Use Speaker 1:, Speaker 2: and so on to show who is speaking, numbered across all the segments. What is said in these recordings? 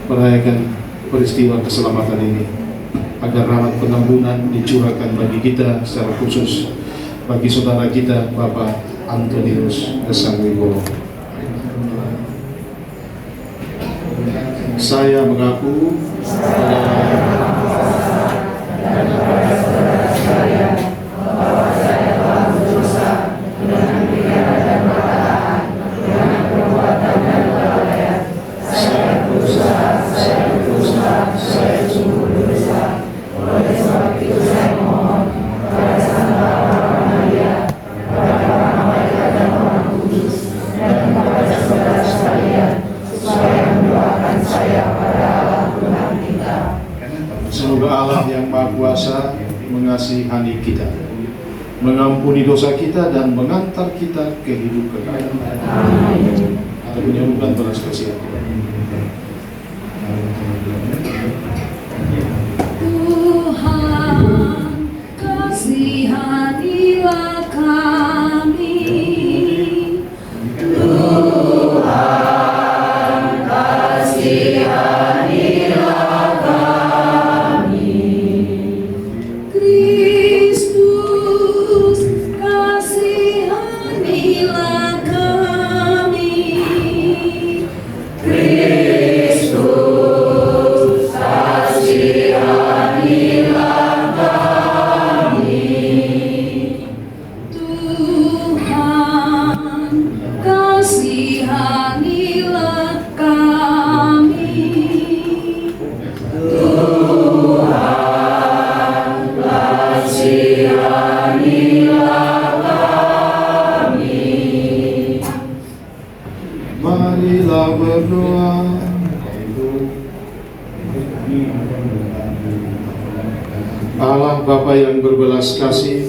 Speaker 1: merayakan peristiwa keselamatan ini, agar rahmat pengampunan dicurahkan bagi kita, secara khusus bagi saudara kita Bapak Antonius Gesang Wibowo. Saya mengaku semoga Allah yang Maha Kuasa mengasihani kita, mengampuni dosa kita, dan mengantar kita ke hidup kekal. Atau menyambungkan belas kasihan kita.
Speaker 2: Tuhan, kasihanilah kami. Tuhan, kasihanilah kami. Kristus, kasihanilah kami. Kristus, kasihanilah kami. Tuhan, kasihanilah kami. Tuhan, kasihanilah kami.
Speaker 1: Marilah berdoa. Allah Bapa yang berbelas kasih,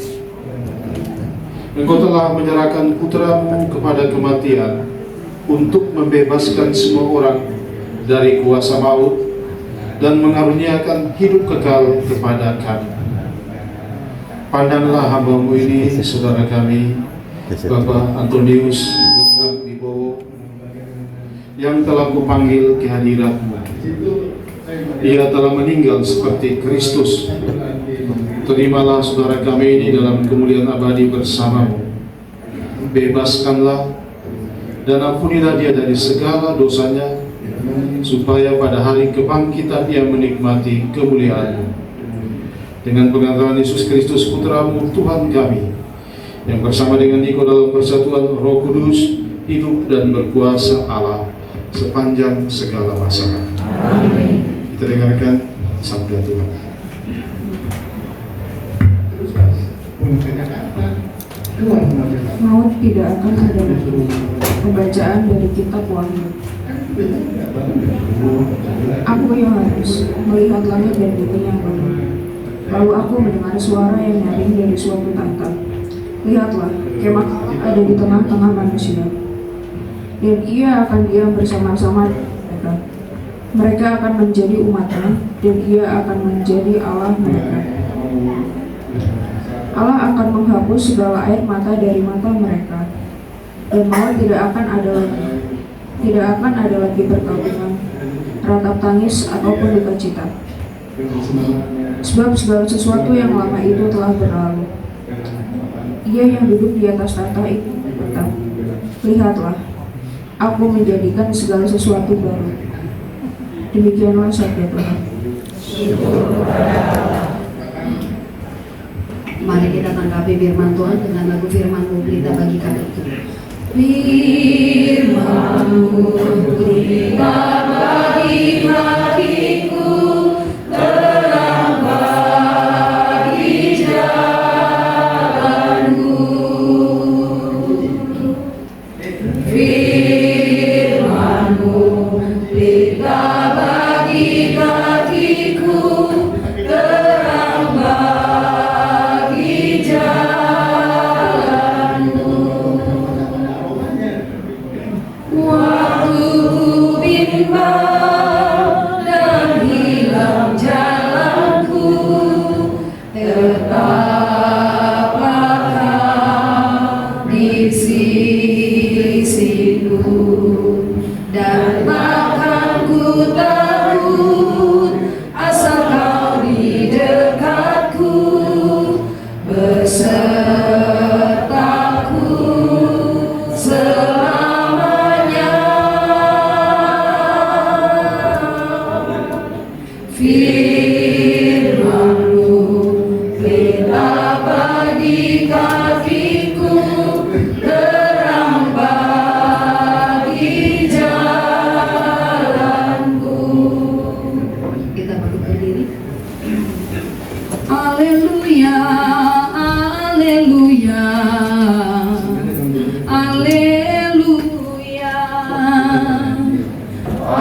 Speaker 1: Engkau telah menyerahkan putra-Mu kepada kematian untuk membebaskan semua orang dari kuasa maut dan mengaruniakan hidup kekal kepada kami. Pandanglah hamba-Mu ini, saudara kami, Bapak Antonius Gesang Wibowo, yang telah Kupanggil ke hadirat-Mu. Ia telah meninggal seperti Kristus. Terimalah saudara kami ini dalam kemuliaan abadi bersama-Mu. Bebaskanlah dan ampunilah dia dari segala dosanya, supaya pada hari kebangkitan ia menikmati kemuliaan-Mu. Dengan pengantaran Yesus Kristus Putra-Mu Tuhan kami, yang bersama dengan Engkau dalam persatuan Roh Kudus, hidup dan berkuasa Allah sepanjang segala masa. Amin. Kita dengarkan sabda Tuhan.
Speaker 3: Maut tidak akan ada lagi. Pembacaan dari kitab Wahyu. Aku Yohanes melihat langit dan bumi yang baru. Lalu aku mendengar suara yang nyaring dari suatu tahta. Lihatlah, kemah ada di tengah-tengah manusia, dan ia akan diam bersama-sama mereka. Mereka akan menjadi umatnya, dan ia akan menjadi Allah mereka. Allah akan menghapus segala air mata dari mata mereka, dan maut tidak akan ada lagi. Tidak akan ada lagi perkawinan, ratap tangis ataupun duka cita. Sebab segala sesuatu yang lama itu telah berlalu. Ia yang duduk di atas tahta itu berkata, lihatlah, aku menjadikan segala sesuatu baru. Demikianlah sabda Tuhan.
Speaker 4: Mari kita tanggapi firman Tuhan dengan lagu firman-Mu pelita bagi kami. Firman-Mu pelita bagi hatiku, terang bagi jalanku. Firman-Mu pelita bagi hatiku, terang bagi jalanku. Waktu ku bimbang
Speaker 2: besertaku selamanya. Firman-Mu pelita bagi kakiku, terang bagi jalanku.
Speaker 4: Kita perlu berdiri.
Speaker 2: Haleluya, haleluya, haleluya,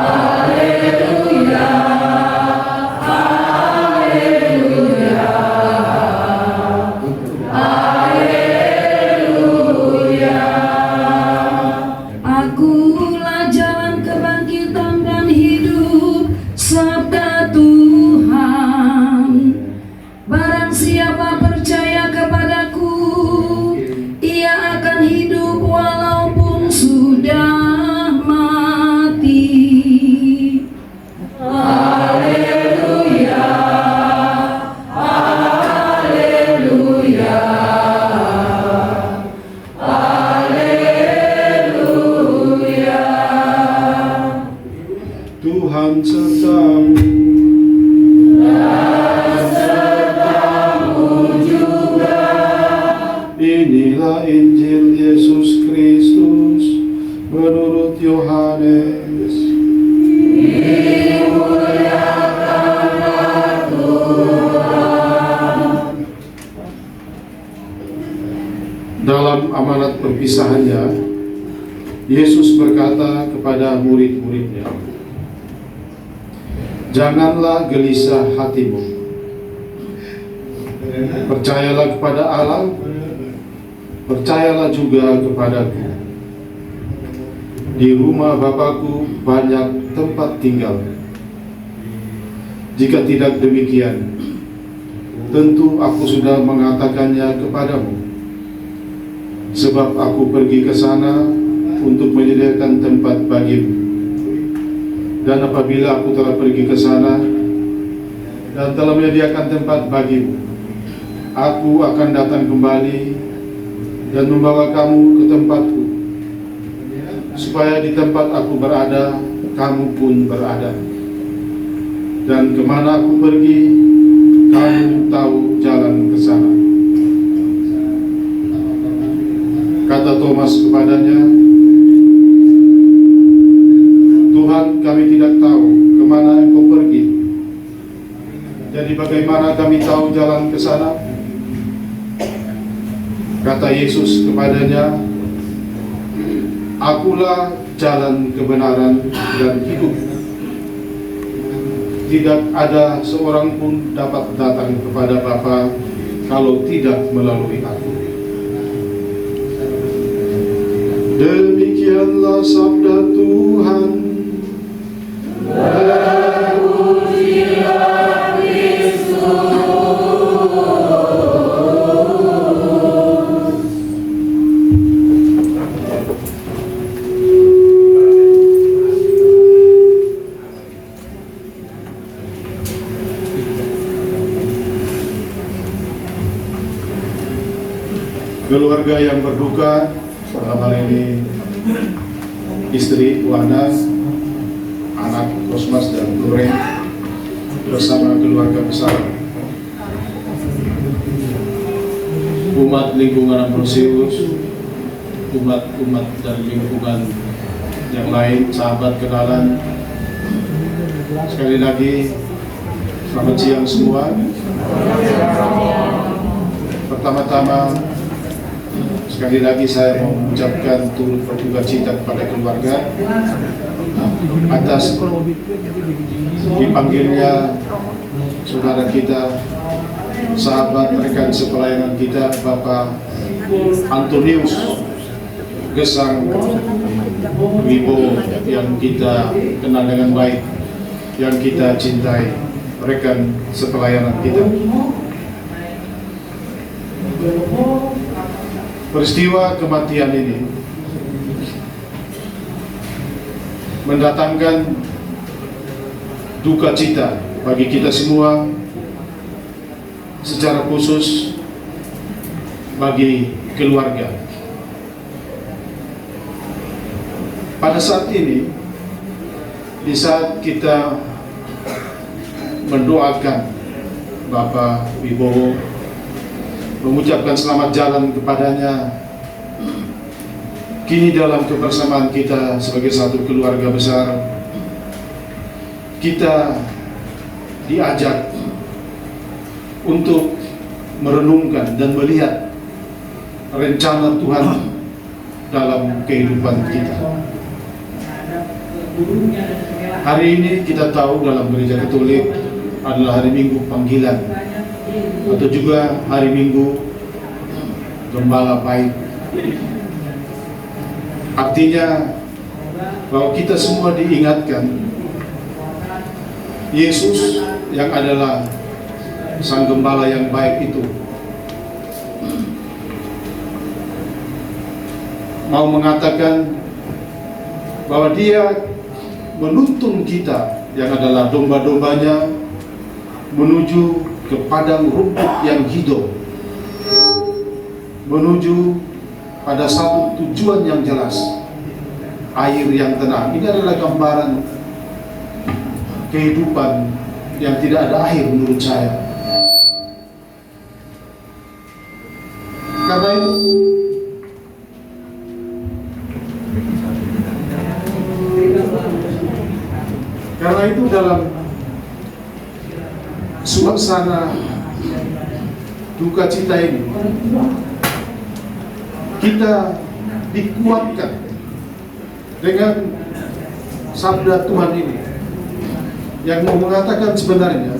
Speaker 2: haleluya, haleluya, haleluya. Akulah jalan kebangkitan dan hidup, sabda Tuhan. Barang siapa percaya kepadaku, ia akan hidup walaupun sudah mati. Haleluya, haleluya, haleluya.
Speaker 1: Tuhan sertamu. Inilah Injil Yesus Kristus menurut Yohanes. Dalam amanat perpisahannya, Yesus berkata kepada murid-muridnya, "Janganlah gelisah hatimu. Percayalah kepada Allah, percayalah juga kepadaku. Di rumah Bapakku banyak tempat tinggal. Jika tidak demikian, tentu aku sudah mengatakannya kepadamu. Sebab aku pergi ke sana untuk menyediakan tempat bagimu. Dan apabila aku telah pergi ke sana dan telah menyediakan tempat bagimu, aku akan datang kembali dan membawa kamu ke tempatku, supaya di tempat aku berada, kamu pun berada. Dan kemana aku pergi, kamu tahu jalan ke sana." Kata Thomas kepadanya, "Tuhan, kami tidak tahu kemana Engkau pergi. Jadi bagaimana kami tahu jalan ke sana?" Kata Yesus kepadanya, "Akulah jalan kebenaran dan hidup. Tidak ada seorang pun dapat datang kepada Bapa kalau tidak melalui aku." Demikianlah sabda Tuhan. Terpujilah Kristus. Keluarga yang berduka, dalam hal ini istri Wana, anak Kosmas dan Loren, bersama keluarga besar, umat lingkungan Ambrosius, umat dan lingkungan yang lain, sahabat kenalan. Sekali lagi selamat siang semua. Pertama-tama, sekali lagi saya mau mengucapkan turut berduka cita kepada keluarga atas dipanggilnya saudara kita, sahabat rekan sepelayanan kita, Bapak Antonius Gesang Wibowo, yang kita kenal dengan baik, yang kita cintai, rekan sepelayanan kita. Peristiwa kematian ini mendatangkan duka cita bagi kita semua, secara khusus bagi keluarga. Pada saat ini, di saat kita mendoakan Bapak Wibowo, mengucapkan selamat jalan kepadanya, kini dalam kebersamaan kita sebagai satu keluarga besar, kita diajak untuk merenungkan dan melihat rencana Tuhan dalam kehidupan kita. Hari ini kita tahu dalam gereja Katolik adalah hari Minggu panggilan, atau juga hari Minggu Gembala Baik. Artinya bahwa kita semua diingatkan Yesus yang adalah Sang Gembala yang baik itu mau mengatakan bahwa Dia menuntun kita yang adalah domba-dombanya menuju ke padang rumput yang hidup, menuju pada satu tujuan yang jelas, air yang tenang. Ini adalah gambaran kehidupan yang tidak ada akhir menurut saya. Karena itu dalam suasana duka cita ini, kita dikuatkan dengan sabda Tuhan ini yang mau mengatakan sebenarnya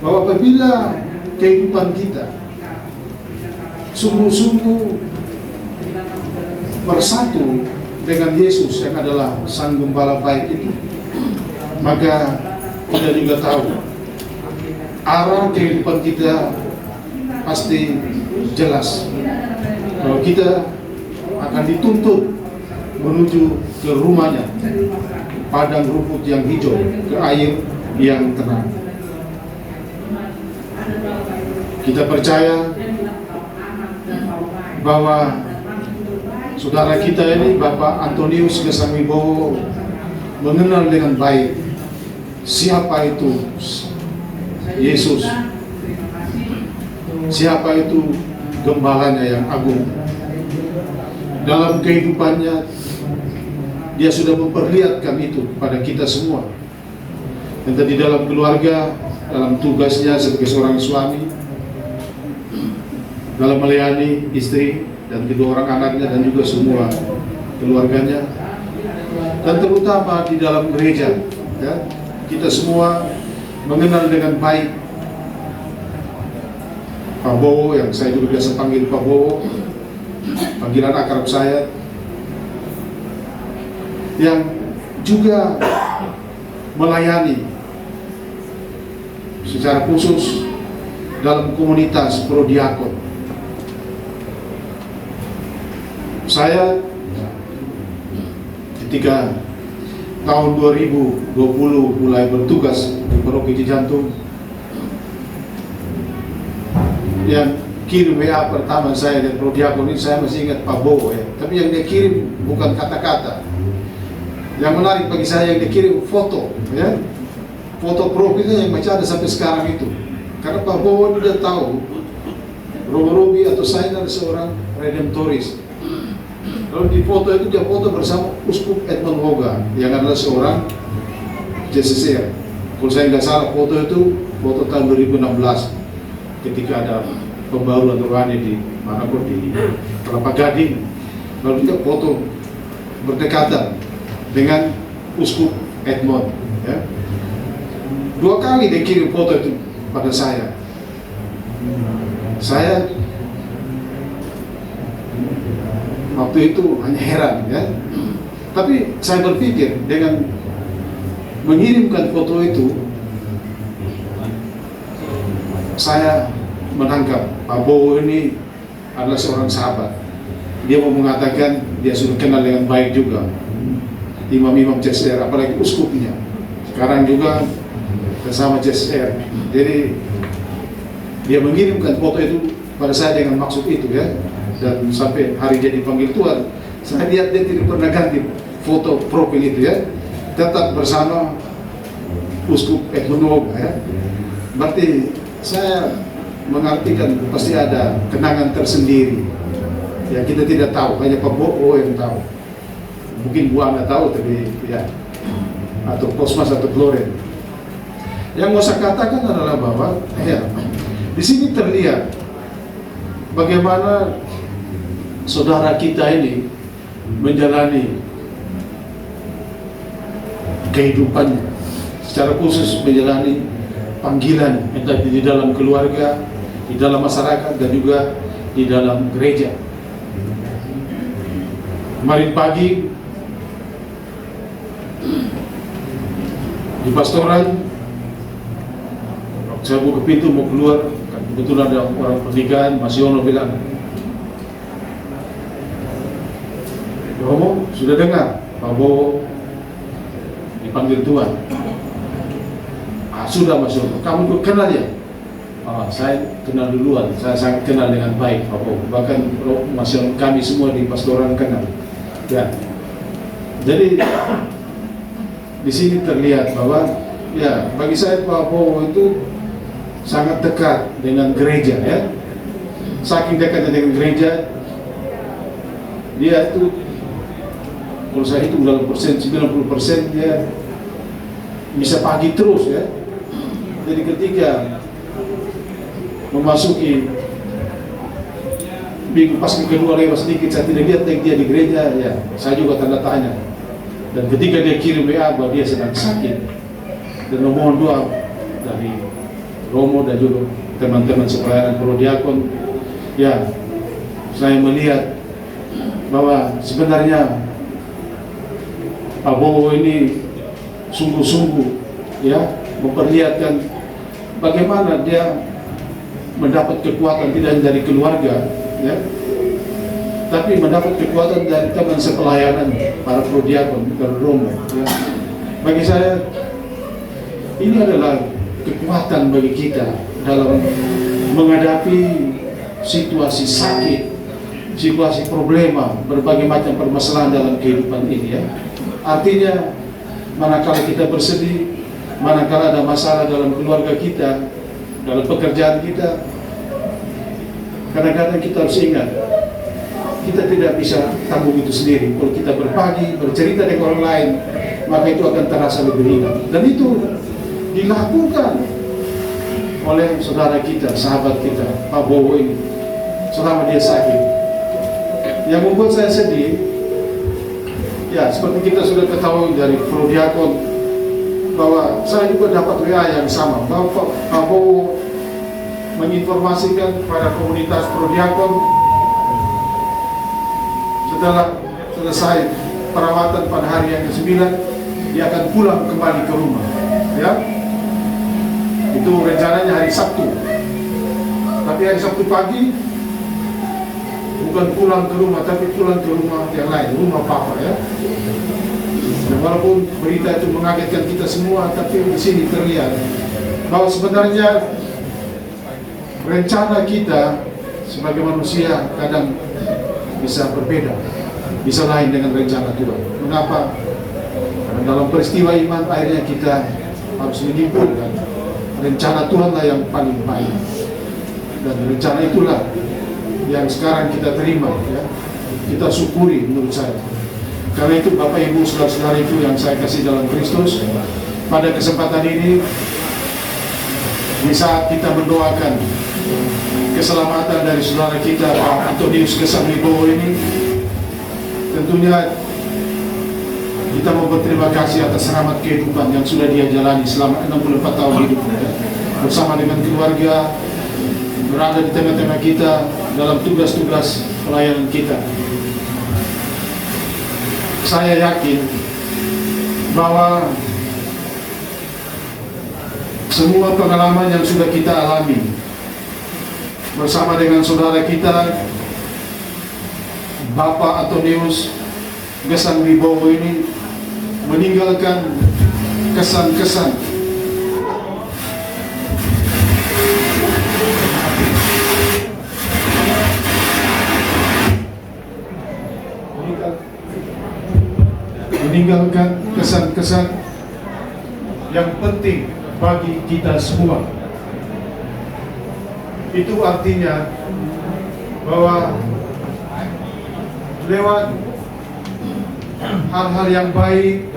Speaker 1: bahwa apabila kehidupan kita sungguh-sungguh bersatu dengan Yesus yang adalah Sang Gembala Baik itu, maka kita juga tahu arah kehidupan kita pasti jelas, bahwa kita akan dituntut menuju ke rumahnya, padang rumput yang hijau, ke air yang tenang. Kita percaya bahwa saudara kita ini, Bapak Antonius Gesang Wibowo, mengenal dengan baik siapa itu Yesus, siapa itu gembalanya yang agung. Dalam kehidupannya dia sudah memperlihatkan itu kepada kita semua. Dan tadi dalam keluarga, dalam tugasnya sebagai seorang suami, dalam melayani istri dan kedua orang anaknya dan juga semua keluarganya, dan terutama di dalam gereja, ya, kita semua mengenal dengan baik Pak Bowo, yang saya juga biasa panggil Pak Bowo, panggilan akrab saya, yang juga melayani secara khusus dalam komunitas prodiakon. Saya ketika tahun 2020 mulai bertugas di Paroki Cijantung, yang kirim WA pertama saya dari prodiakon ini, saya masih ingat Pak Bowo, ya. Tapi yang dia kirim bukan kata-kata. Yang menarik bagi saya yang dia kirim foto, ya. Foto profilnya yang masih ada sampai sekarang itu. Karena Pak Bowo udah tahu Robi atau saya adalah seorang redemptoris. Lalu di foto itu dia foto bersama Uskup Edmund Hoga yang adalah seorang JCCR. Kalau saya nggak salah, foto itu foto tahun 2016 ketika ada pembaruan rohani di mana kok, di Kelapa Gading. Lalu dia foto berdekatan dengan Uskup Edmund, ya. 2 kali dia kirim foto itu pada saya. Saya waktu itu hanya heran, ya. Tapi saya berpikir dengan mengirimkan foto itu, saya menangkap Pak Bowo ini adalah seorang sahabat. Dia mau mengatakan dia sudah kenal dengan baik juga imam-imam CSR, apalagi uskupnya. Sekarang juga bersama CSR. Jadi dia mengirimkan foto itu pada saya dengan maksud itu ya. Dan sampai hari dia dipanggil Tuhan, saya lihat dia tidak pernah ganti foto profil itu ya, tetap bersama Uskup Ekmonoga ya. Berarti saya mengartikan pasti ada kenangan tersendiri ya, kita tidak tahu, hanya Pak Bowo yang tahu, mungkin Bu Ana tahu, tapi ya, atau Posmas atau Gloren. Yang mau saya katakan adalah bahwa ya, di sini terlihat bagaimana saudara kita ini menjalani kehidupannya, secara khusus menjalani panggilan entah di dalam keluarga, di dalam masyarakat, dan juga di dalam gereja. Kemarin pagi di pastoran, saya buka pintu mau keluar, kebetulan ada orang pernikahan, Mas Yono bilang, Romo, sudah dengar Pak Bowo dipanggil Tuhan? Sudah Mas Yono, kamu kenal ya? Saya kenal duluan, saya sangat kenal dengan baik Pak Bowo, bahkan Mas Yono, kami semua di pastoran kenal ya. Jadi di sini terlihat bahwa ya, bagi saya Pak Bowo itu sangat dekat dengan gereja ya. Saking dekatnya dengan gereja, dia itu kalau saya hitung dalam persen 90% dia bisa pagi terus ya. Jadi ketika memasuki minggu pas kedua lewat sedikit, saya tidak lihat dia di gereja ya, saya juga tanda tanya. Dan ketika dia kirim WA bahwa dia sedang sakit dan memohon doa dari Romo dan juga teman-teman sepelayanan prodiakon, ya saya melihat bahwa sebenarnya Pak Bowo ini sungguh-sungguh ya memperlihatkan bagaimana dia mendapat kekuatan tidak dari keluarga ya, tapi mendapat kekuatan dari teman sepelayanan para prodiakon dari Romo ya. Bagi saya ini adalah kekuatan bagi kita dalam menghadapi situasi sakit, situasi problema, berbagai macam permasalahan dalam kehidupan ini ya. Artinya manakala kita bersedih, manakala ada masalah dalam keluarga kita, dalam pekerjaan kita, kadang-kadang kita harus ingat, kita tidak bisa tanggung itu sendiri. Kalau kita berbagi, bercerita dengan orang lain, maka itu akan terasa lebih ringan. Dan itu dilakukan oleh saudara kita, sahabat kita, Pak Bowo ini, selama dia sakit. Yang membuat saya sedih, ya seperti kita sudah ketahui dari prodiakon, bahwa saya juga dapat WA yang sama, bahwa Pak Bowo menginformasikan kepada komunitas prodiakon setelah selesai perawatan pada hari yang ke-9, dia akan pulang kembali ke rumah ya. Itu rencananya hari Sabtu, tapi hari Sabtu pagi bukan pulang ke rumah, tapi pulang ke rumah yang lain, rumah Papa ya. Dan walaupun berita itu mengagetkan kita semua, tapi di sini terlihat bahwa sebenarnya rencana kita sebagai manusia kadang bisa berbeda, bisa lain dengan rencana Tuhan. Mengapa? Karena dalam peristiwa iman akhirnya kita harus menyimpulkan rencana Tuhanlah yang paling baik, dan rencana itulah yang sekarang kita terima ya, kita syukuri menurut saya. Karena itu Bapak Ibu saudara-saudara itu yang saya kasih dalam Kristus, pada kesempatan ini di saat kita mendoakan keselamatan dari saudara kita Pak Antonius Gesang Wibowo ini, tentunya kita mau berterima kasih atas rahmat kehidupan yang sudah dia jalani selama 64 tahun hidupnya ya. Bersama dengan keluarga, berada di tengah-tengah kita dalam tugas-tugas pelayanan kita. Saya yakin bahwa semua pengalaman yang sudah kita alami bersama dengan saudara kita Bapak Antonius Gesang Wibowo ini meninggalkan kesan-kesan meninggalkan kesan-kesan yang penting bagi kita semua. Itu artinya bahwa lewat hal-hal yang baik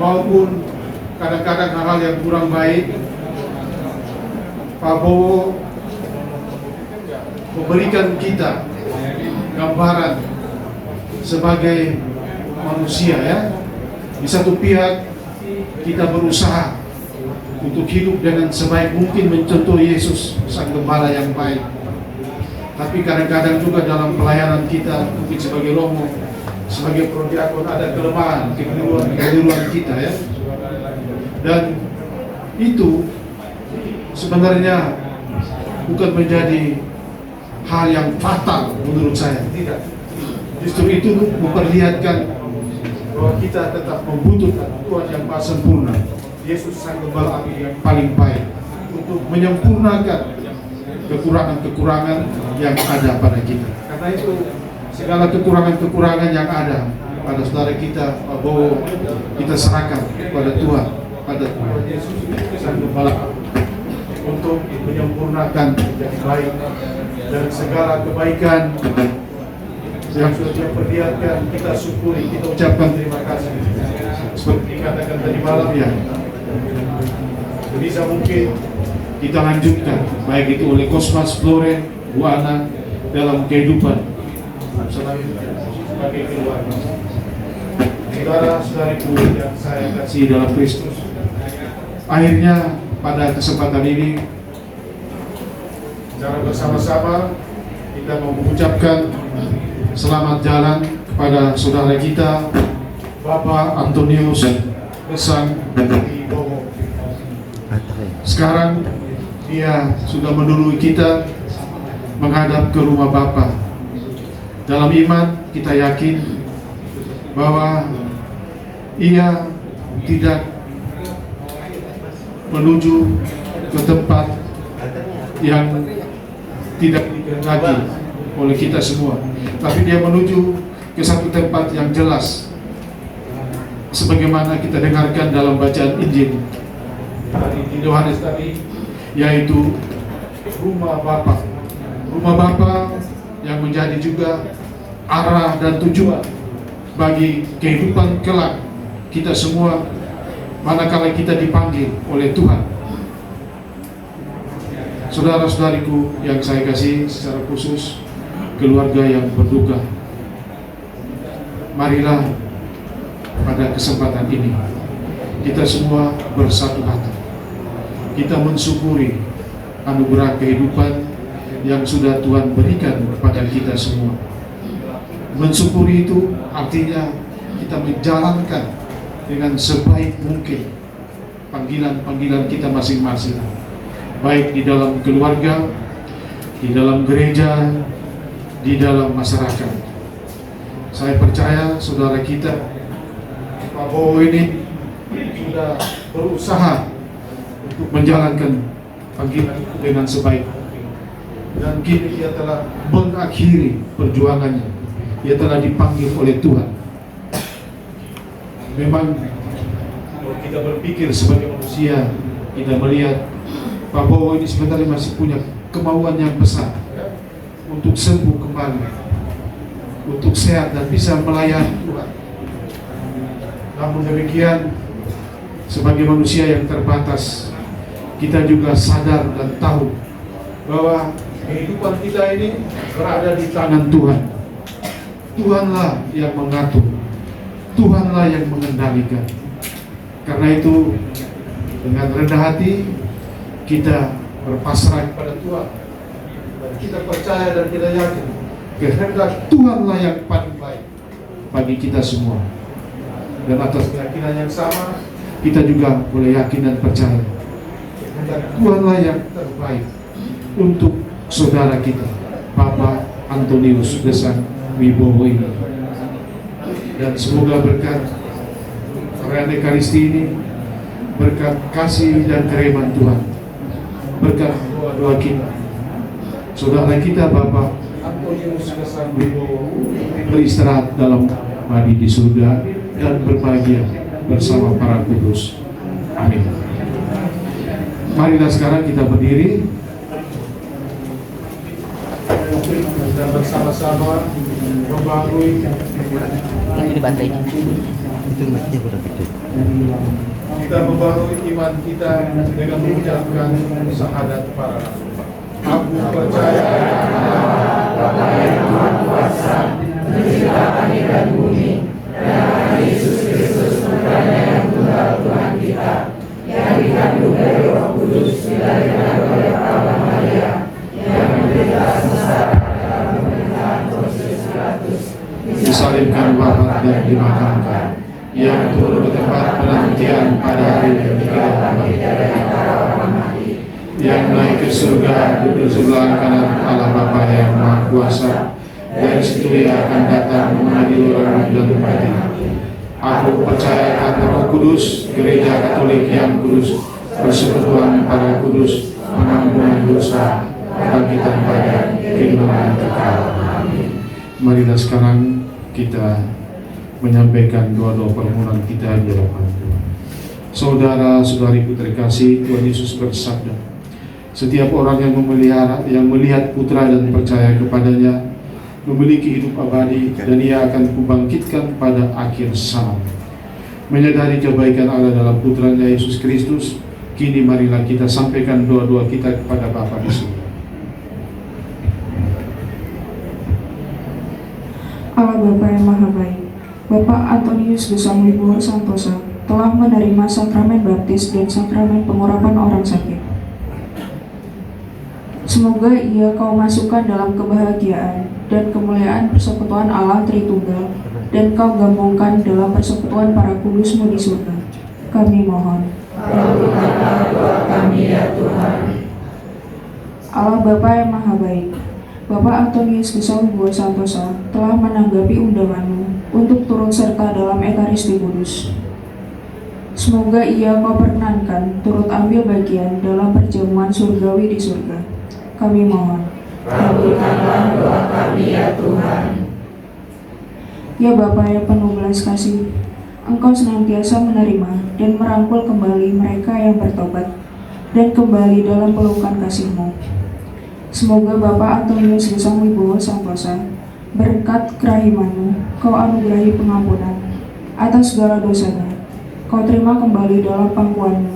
Speaker 1: maupun kadang-kadang hal-hal yang kurang baik, Pak Bowo memberikan kita gambaran sebagai manusia, ya. Di satu pihak kita berusaha untuk hidup dengan sebaik mungkin mencontoh Yesus, Sang Gembala yang baik. Tapi kadang-kadang juga dalam pelayanan kita, mungkin sebagai romo, sebagai prodiakon, ada kelemahan, kekeliruan kita, ya. Dan itu sebenarnya bukan menjadi hal yang fatal menurut saya, tidak. Justru itu memperlihatkan bahwa kita tetap membutuhkan Tuhan yang Maha Sempurna, Yesus Sang Gembala yang paling baik, untuk menyempurnakan kekurangan-kekurangan yang ada pada kita. Karena itu segala kekurangan-kekurangan yang ada pada saudara kita, Pak Bowo, kita serahkan kepada Tuhan, pada Tuhan Yesus Sang Gembala, untuk menyempurnakan yang baik, dan segala kebaikan yang sudah Dia perlihatkan kita syukuri, kita ucapkan terima kasih. Seperti dikatakan tadi malam, ya, bisa mungkin kita lanjutkan, baik itu oleh Kosmas, Floren, Bu Ana, dalam kehidupan sebagai keluarga. Saudara-saudariku yang saya kasih dalam Kristus, akhirnya pada kesempatan ini secara bersama-sama kita mau mengucapkan selamat jalan kepada saudara kita Bapak Antonius Gesang Wibowo. Sekarang dia sudah mendului kita menghadap ke rumah Bapa. Dalam iman kita yakin bahwa ia tidak menuju ke tempat yang tidak dikehendaki oleh kita semua, tapi dia menuju ke satu tempat yang jelas, sebagaimana kita dengarkan dalam bacaan Injil dari Yohanes tadi, yaitu rumah Bapa. Rumah Bapa yang menjadi juga arah dan tujuan bagi kehidupan kelak kita semua manakala kita dipanggil oleh Tuhan. Saudara-saudariku yang saya kasih, secara khusus keluarga yang berduka, marilah pada kesempatan ini kita semua bersatu hati, kita mensyukuri anugerah kehidupan yang sudah Tuhan berikan kepada kita semua. Mensyukuri itu artinya kita menjalankan dengan sebaik mungkin panggilan-panggilan kita masing-masing, baik di dalam keluarga, di dalam gereja, di dalam masyarakat. Saya percaya saudara kita Pak Bowo ini sudah berusaha untuk menjalankan panggilan dengan sebaik mungkin, dan kini dia telah mengakhiri perjuangannya. Dia telah dipanggil oleh Tuhan. Memang kalau kita berpikir sebagai manusia, kita melihat Pak Bowo ini sebenarnya masih punya kemauan yang besar untuk sembuh kembali, untuk sehat dan bisa melayani Tuhan. Namun demikian, sebagai manusia yang terbatas, kita juga sadar dan tahu bahwa kehidupan kita ini berada di tangan Tuhan. Tuhanlah yang mengatur, Tuhanlah yang mengendalikan. Karena itu dengan rendah hati kita berpasrah kepada Tuhan, dan kita percaya dan kita yakin kehendak Tuhanlah yang paling baik bagi kita semua. Dan atas keyakinan yang sama, kita juga boleh yakin dan percaya kehendak Tuhanlah yang terbaik untuk saudara kita Bapak Antonius Gesang Wibowo ini. Dan semoga berkat perayaan Ekaristi ini, berkat kasih dan kereman Tuhan, berkat doa kita, saudara kita Bapak Antonius Gesang Wibowo beristirahat dalam abadi di surga dan berbahagia bersama para kudus. Amin. Marilah sekarang kita berdiri dan bersama-sama membangun
Speaker 5: Ini baterainya. Itu masih udah gede.
Speaker 1: kita membangun iman kita dengan mengucapkan syahadat para rasul. Aku percaya Bapa yang Maha Kuasa, menciptakan langit dan bumi, dan akan Yesus Kristus putranya yang tunggal Tuhan kita, yang dikandung dari Roh Kudus, dilahirkan oleh Allah Maria, yang menderita sengsara dalam pemerintahan Pontius Pilatus, disalibkan, wafat dan dimakamkan, yang turun ke tempat penantian pada hari ketiga bangkit dari antara orang mati, yang naik ke surga duduk sebelah kanan Allah Bapa yang Maha Kuasa, dari situ Ia akan datang mengadili orang dan mati. Aku percaya akan Roh Kudus, Gereja Katolik yang kudus, persekutuan para kudus, pengampunan dosa, kebangkitan badan, kehidupan kekal. Amin. Marilah sekarang kita menyampaikan doa-doa permohonan kita di hadapan Tuhan. Saudara-saudariku terkasih, Tuhan Yesus bersabda, setiap orang yang melihat Putra dan percaya kepadanya memiliki hidup abadi, dan Ia akan kubangkitkan pada akhir zaman. Menyadari kebaikan Allah dalam Putranya Yesus Kristus, kini marilah kita sampaikan doa-doa kita kepada Bapa di surga.
Speaker 3: Allah Bapa yang Maha Baik, Bapak Antonius Gesang Wibowo Santosa telah menerima sakramen baptis dan sakramen pengurapan orang sakit. Semoga Ia Kau masukkan dalam kebahagiaan dan kemuliaan persekutuan Allah Tritunggal, dan Kau gabungkan dalam persekutuan para kudus-Mu di surga. Kami mohon.
Speaker 2: Kabulkanlah doa kami ya Tuhan.
Speaker 3: Allah Bapa yang Maha Baik, Bapak Antonius Gesang Wibowo Santosa telah menanggapi undangan-Mu untuk turut serta dalam Ekaristi Kudus. Semoga Ia Kau perkenankan turut ambil bagian dalam perjamuan surgawi di surga. Kami mohon.
Speaker 2: Kabulkanlah doa kami ya Tuhan.
Speaker 3: Ya Bapa yang penuh belas kasih, Engkau senantiasa menerima dan merangkul kembali mereka yang bertobat dan kembali dalam pelukan kasih-Mu. Semoga Bapak Antonius Gesang Wibowo Santosa berkat kerahiman-Mu Kau anugerahi pengampunan atas segala dosanya. Kau terima kembali dalam pangkuan-Mu,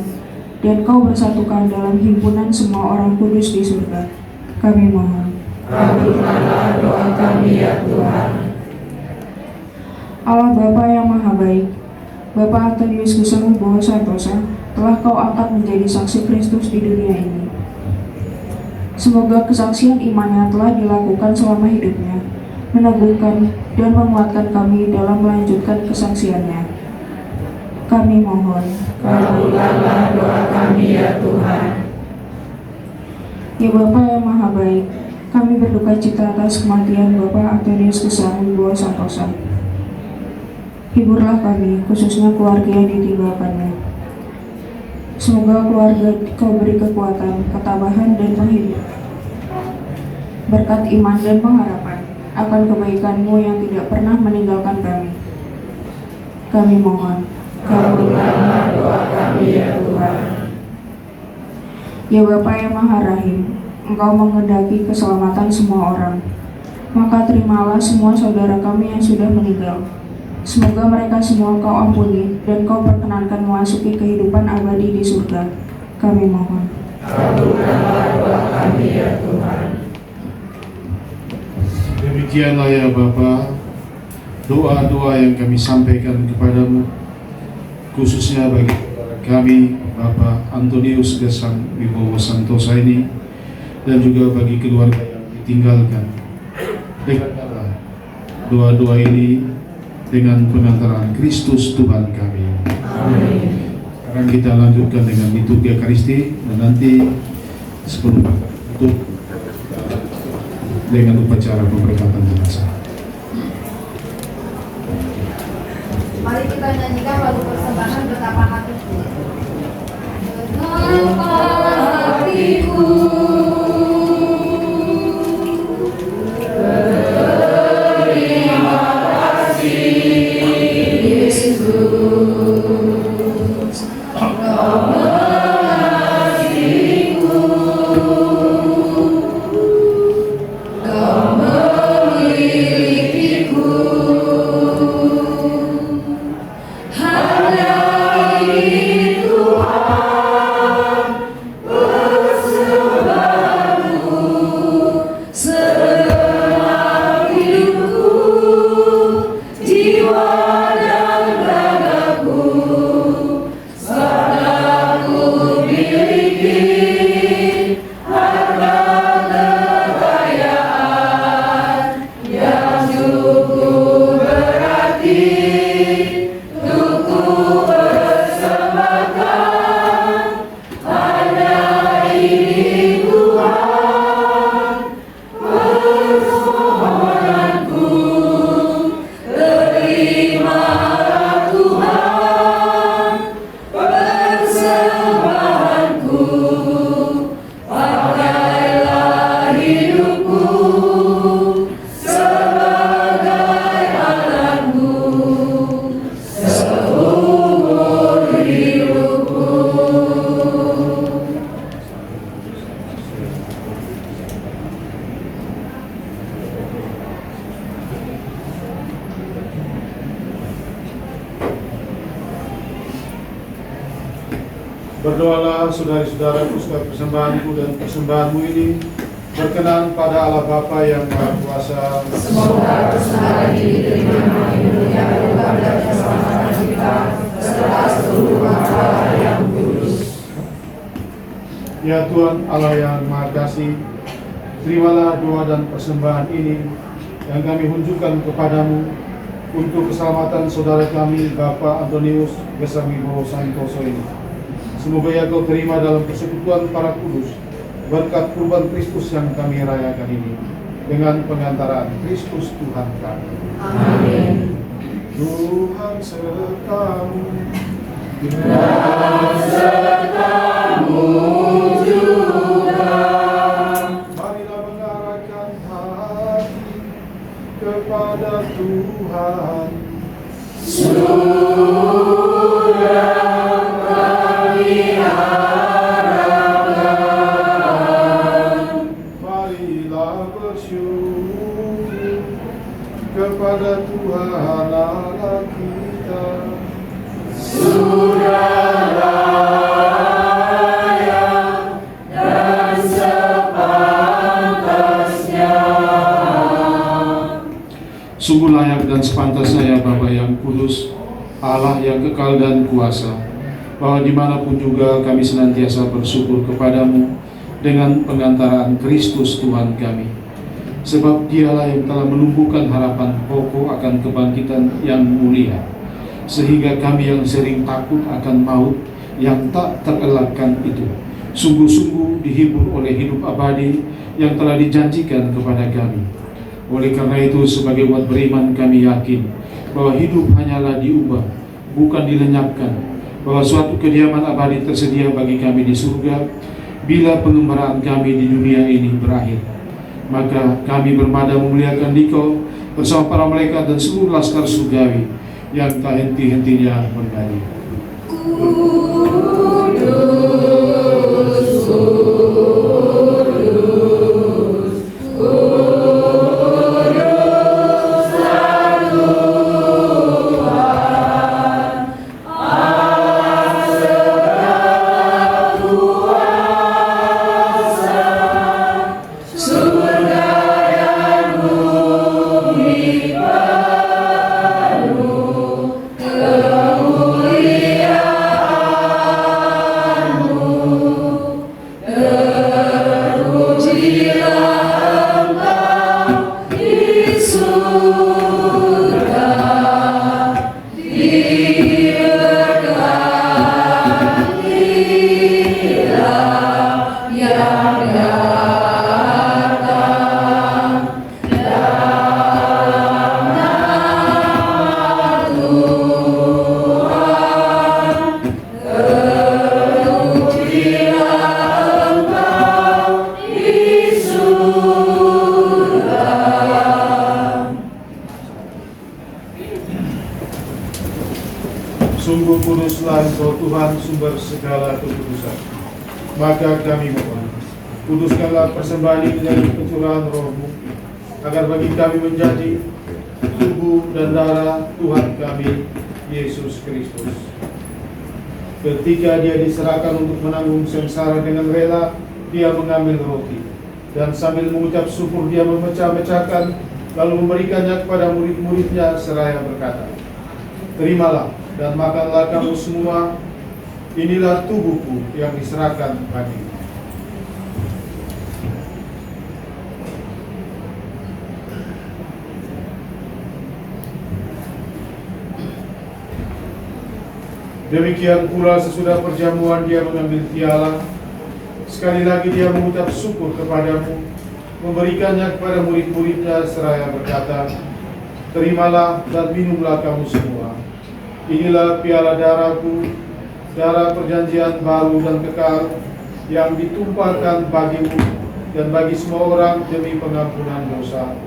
Speaker 3: dan Kau bersatukan dalam himpunan semua orang kudus di surga. Kami mohon.
Speaker 2: Kabulkanlah doa kami ya Tuhan.
Speaker 3: Allah Bapa yang Maha Baik, Bapak Antonius Gesang Wibowo Santosa telah Kau angkat menjadi saksi Kristus di dunia ini. Semoga kesaksian imannya telah dilakukan selama hidupnya meneguhkan dan menguatkan kami dalam melanjutkan kesaksiannya. Kami mohon.
Speaker 2: Kabulkanlah doa kami ya Tuhan.
Speaker 3: Ya Bapa yang Maha Baik, kami berduka cita atas kematian Bapak Antonius Gesang Wibowo Santosa. Hiburlah kami, khususnya keluarga yang ditinggalkannya. Semoga keluarga Kau beri kekuatan, ketabahan, dan penghidupan, berkat iman dan pengharapan akan kebaikan-Mu yang tidak pernah meninggalkan kami. Kami mohon.
Speaker 2: Kabulkanlah doa kami ya Tuhan.
Speaker 3: Ya Bapa yang Maha Rahim, Engkau menghendaki keselamatan semua orang, maka terimalah semua saudara kami yang sudah meninggal. Semoga mereka semua Kau ampuni dan Kau perkenankan memasuki kehidupan abadi di surga. Kami mohon.
Speaker 2: Kabulkanlah doa kami ya Tuhan.
Speaker 1: Demikianlah ya Bapa, doa-doa yang kami sampaikan kepadamu, khususnya bagi kami Bapak Antonius Gesang Wibowo Santosa ini, dan juga bagi keluarga yang ditinggalkan. Dengarkanlah doa-doa ini dengan pengantaran Kristus Tuhan kami.
Speaker 2: Amin.
Speaker 1: Sekarang kita lanjutkan dengan liturgi Ekaristi, dan nanti sebelum tutup dengan upacara pemberkatan jenazah.
Speaker 4: Mari kita nyanyikan lagu persembahan betapa hatiku.
Speaker 2: Betapa hatiku berterima kasih
Speaker 1: Berdoalah saudari-saudaraku supaya persembahanku dan persembahanmu ini berkenan pada Allah Bapa yang Maha Kuasa.
Speaker 2: Semoga persembahan ini diterima hidupnya kepada keselamatan kita serta seluruh makhluk yang kudus.
Speaker 1: Ya Tuhan Allah yang Maha Kasih, terimalah doa dan persembahan ini yang kami hunjukkan kepadamu untuk keselamatan saudara kami Bapak Antonius Gesamibo Santoso ini. Semoga ya Kau terima dalam persekutuan para kudus berkat kurban Kristus yang kami rayakan ini dengan pengantaraan Kristus Tuhan kami.
Speaker 2: Amin.
Speaker 1: Tuhan sertamu
Speaker 2: Dan sertamu juga.
Speaker 1: Marilah mengarahkan hati kepada Tuhan.
Speaker 2: Surga kami harapkan.
Speaker 1: Marilah bersyukur kepada Tuhan Allah kita.
Speaker 2: Surga raya dan sepantasnya.
Speaker 1: Sungguh layak dan sepantasnya ya Bapa yang kudus, Allah yang kekal dan kuasa, bahwa dimanapun juga kami senantiasa bersyukur kepadamu dengan pengantaraan Kristus Tuhan kami. Sebab dialah yang telah menumbuhkan harapan pokok akan kebangkitan yang mulia, sehingga kami yang sering takut akan maut yang tak terelakkan itu, sungguh-sungguh dihibur oleh hidup abadi yang telah dijanjikan kepada kami. Oleh karena itu, sebagai umat beriman kami yakin bahwa hidup hanyalah diubah, bukan dilenyapkan, bahwa suatu kediaman abadi tersedia bagi kami di surga bila pengembaraan kami di dunia ini berakhir. Maka kami bermada memuliakan Dikau bersama para malaikat dan seluruh laskar surgawi yang tak henti-hentinya bernyanyi.
Speaker 2: Kudus, kudus, kudus Tuhan, Allah segala kuasa, surga dan bumi penuh kemuliaan-Mu. Terpujilah Engkau di surga, diberkatilah yang datang dalam nama Tuhan. Terpujilah Engkau di surga.
Speaker 1: Sungguh kuduslah Engkau Tuhan, sumber segala kekudusan. Maka kami mohon, kuduskanlah persembahan ini dari pencurahan Roh-Mu, agar bagi kami menjadi tubuh dan darah Tuhan kami, Yesus Kristus. Ketika Dia diserahkan untuk menanggung sengsara dengan rela, Dia mengambil roti, dan sambil mengucap syukur Dia memecah-mecahkan, lalu memberikannya kepada murid-muridnya seraya berkata, "Terimalah dan makanlah kamu semua, inilah tubuhku yang diserahkan bagimu." Demikian pula sesudah perjamuan Dia mengambil piala, sekali lagi Dia mengucap syukur kepadamu, memberikannya kepada murid-muridnya seraya berkata, "Terimalah dan minumlah kamu semua, inilah piala darahku, darah perjanjian baru dan kekal, yang ditumpahkan bagimu dan bagi semua orang demi pengampunan dosa.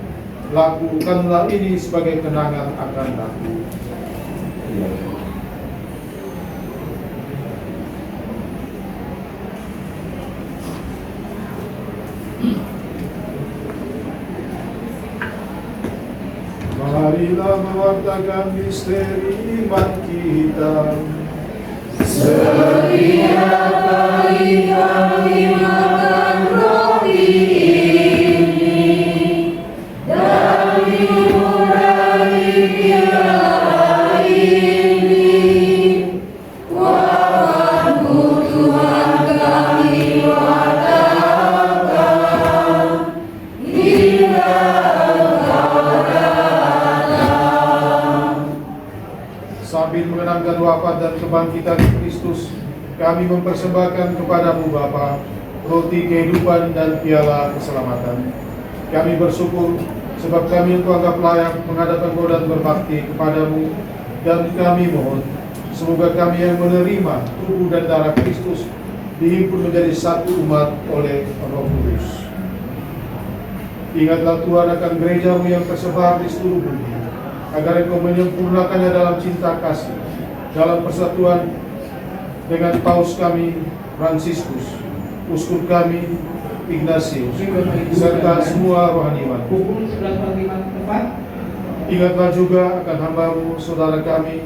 Speaker 1: Lakukanlah ini sebagai kenangan akan aku." Marilah mewartakan misteri iman kita.
Speaker 2: Setiap kali kami makan roti ini dan minum dari piala ini, wafatmu Tuhan kami wartakan hingga Engkau datang.
Speaker 1: Sambil mengenangkan wafat dan kebangkitan Kristus, kami mempersembahkan kepadamu Bapa roti kehidupan dan piala keselamatan. Kami bersyukur sebab kami Engkau anggap layak menghadap Engkau dan berbakti kepadamu, dan kami mohon semoga kami yang menerima tubuh dan darah Kristus dihimpun menjadi satu umat oleh Roh Kudus. Ingatlah Tuhan akan gerejamu yang tersebar di seluruh bumi, agar Engkau menyempurnakannya dalam cinta kasih, dalam persatuan dengan Paus kami Fransiskus, Uskup kami Ignatius, serta semua rohaniwan.
Speaker 6: Pukul 11.45 tepat.
Speaker 1: Ingatlah juga akan hamba-Mu, saudara kami,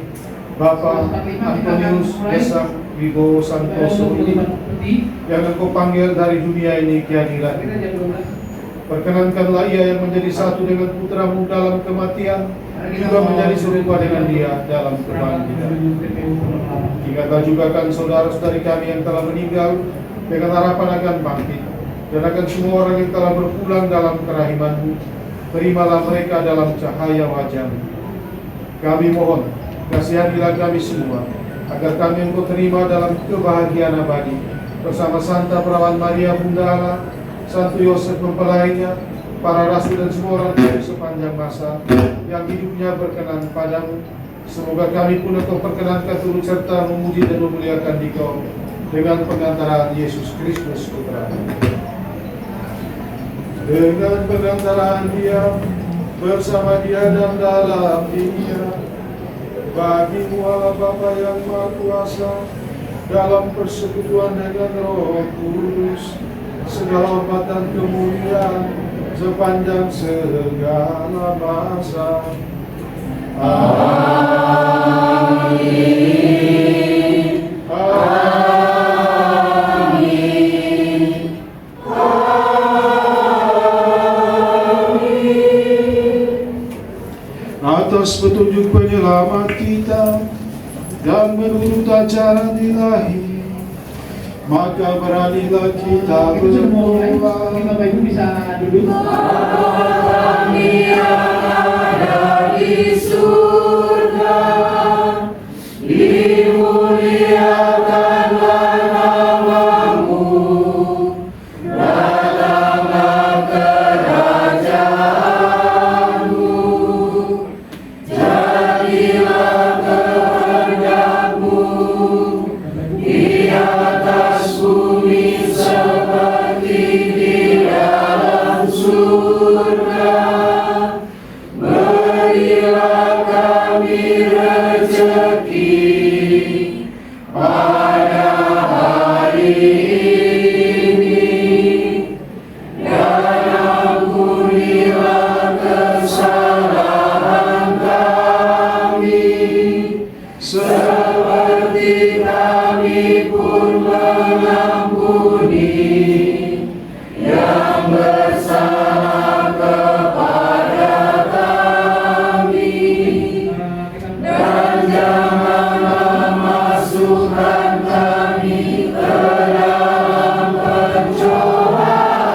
Speaker 1: Bapak Antonius Desang Wibowo Santoso, yang Engkau panggil dari dunia ini ke akhirat. Perkenankanlah ia yang menjadi satu dengan putra-Mu dalam kematian, juga menjadi serupa dengan dia dalam kebangkitan. Ingatlah juga kan saudara-saudari kami yang telah meninggal dengan harapan akan bangkit, dan akan semua orang yang telah berpulang dalam kerahiman-Mu. Terimalah mereka dalam cahaya wajah-Mu. Kami mohon, kasihanilah kami semua, agar kami Engkau terima dalam kebahagiaan abadi, bersama Santa Perawan Maria Bunda Allah, Santo Yosef mempelainya, para rasul dan semua orang baik sepanjang masa yang hidupnya berkenan padamu. Semoga kami pun Engkau perkenankan turut serta memuji dan memuliakan Dikau dengan pengantaran Yesus Kristus Putra-Mu. Dengan pengantaran Dia, bersama Dia dan dalam Dia, bagi-Mu Allah Bapa yang Maha Kuasa, dalam persekutuan dengan Roh Kudus, segala hormat dan kemuliaan sepanjang segala masa. Amin. Amin. Atas petunjuk penyelamat kita dan menurut ajaran ilahi, maka beranilah kita berdoa.
Speaker 6: Bapak Ibu bisa duduk.
Speaker 2: Kami yang ada di surga, dimuliakanlah nama-Mu, datanglah kerajaan-Mu, jadilah kehendak-Mu di atas bumi seperti di dalam surga. Berilah kami rezeki pada hari ini, dan ampunilah kesalahan kami, seperti kami pun mengampuni yang bersalah kepada kami, dan janganlah masukkan kami ke dalam pencobaan,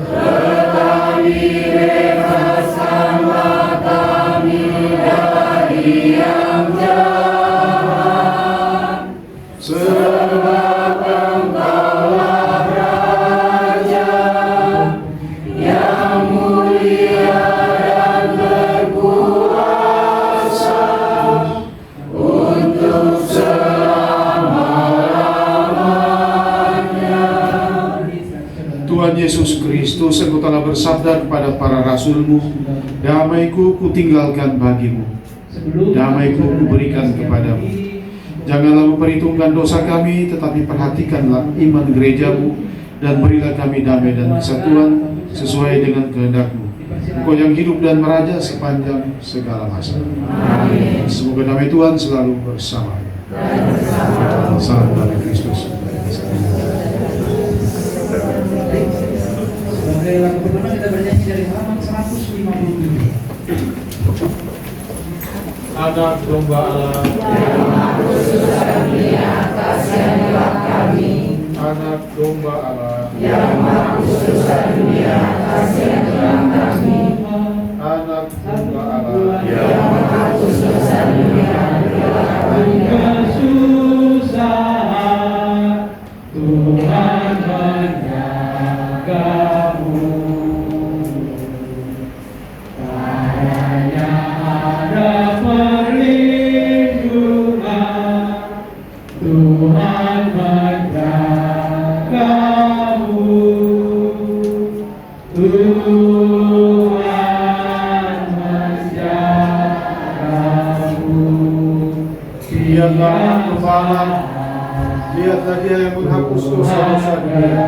Speaker 2: tetapi bebaskanlah kami dari yang jahat. Sebab Engkaulah Raja yang mulia dan berkuasa untuk selama-lamanya.
Speaker 1: Tuhan Yesus Kristus, Engkau telah bersabda kepada para rasul-Mu, damai-Ku kutinggalkan bagimu, damai-Ku kuberikan kepadamu. Janganlah memperhitungkan dosa kami, tetapi perhatikanlah iman gereja-Mu, dan berilah kami damai dan kesatuan sesuai dengan kehendak-Mu. Engkau yang hidup dan meraja sepanjang segala masa. Amin. Semoga damai Tuhan selalu bersama. Salam bagi Kristus.
Speaker 6: Sebagai lagu pertama kita bernyanyi dari halaman 157.
Speaker 1: Anak domba Allah,
Speaker 2: Kasianilah kami,
Speaker 1: anak domba Allah,
Speaker 2: yang maha khusus dunia, kasianilah kami,
Speaker 1: anak domba Allah,
Speaker 2: yang maha khusus dunia, berilah kami.
Speaker 6: Kesusahan Tuhan menjagamu, padanya ada perlindungan. Tuhan menjagamu, Tuhan menjagamu.
Speaker 1: Dialah kepala, lihatlah Dia yang menghapus dosa-dosa dunia.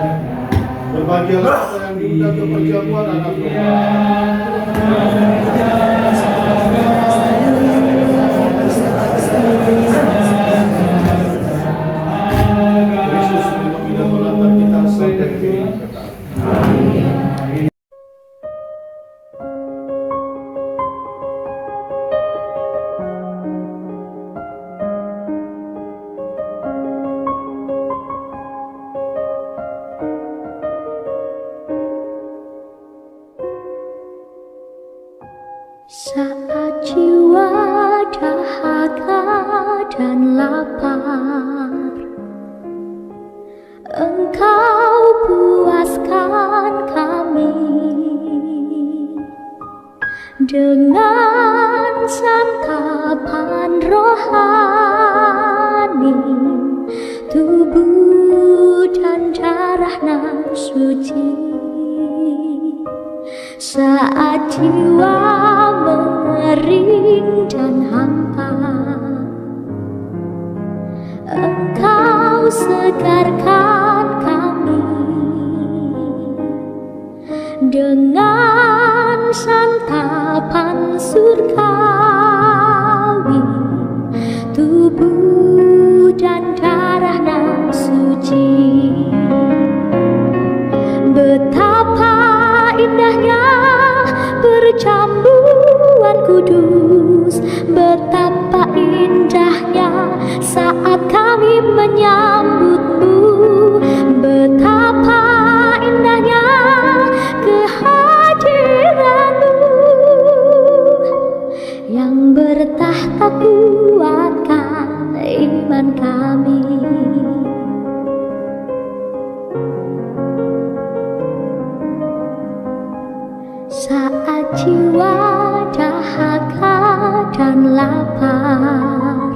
Speaker 1: Berbahagialah kita yang diundang ke perjamuan anak domba. Yesus melindungi dan menatap kita sampai akhir kata.
Speaker 7: Saat jiwa dahaga dan lapar, Engkau puaskan kami dengan santapan rohani, tubuh dan darah-Nya suci. Saat jiwa mengering dan hampa, Engkau segarkan kami dengan santapan surgawi, tubuh dan darah-Nya suci. Betapa indahnya perjamuan kudus, betapa indahnya saat kami menyambut-Mu, betapa indahnya kehadiran-Mu yang bertahta kuatkan iman kami. Saat jiwa dahaga dan lapar,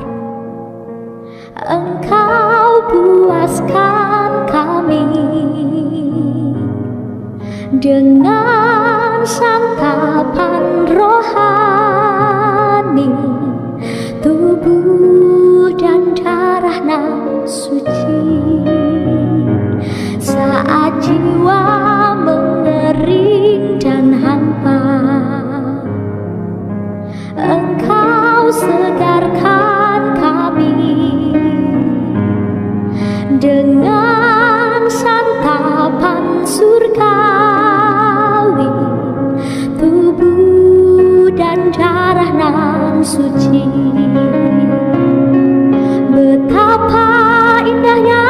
Speaker 7: Engkau puaskan kami dengan santapan rohani, tubuh dan darah-Nya suci. Saat jiwa mengering dan hampa, Engkau segarkan kami dengan santapan surgawi, tubuh dan darah-Nya suci. Betapa indahnya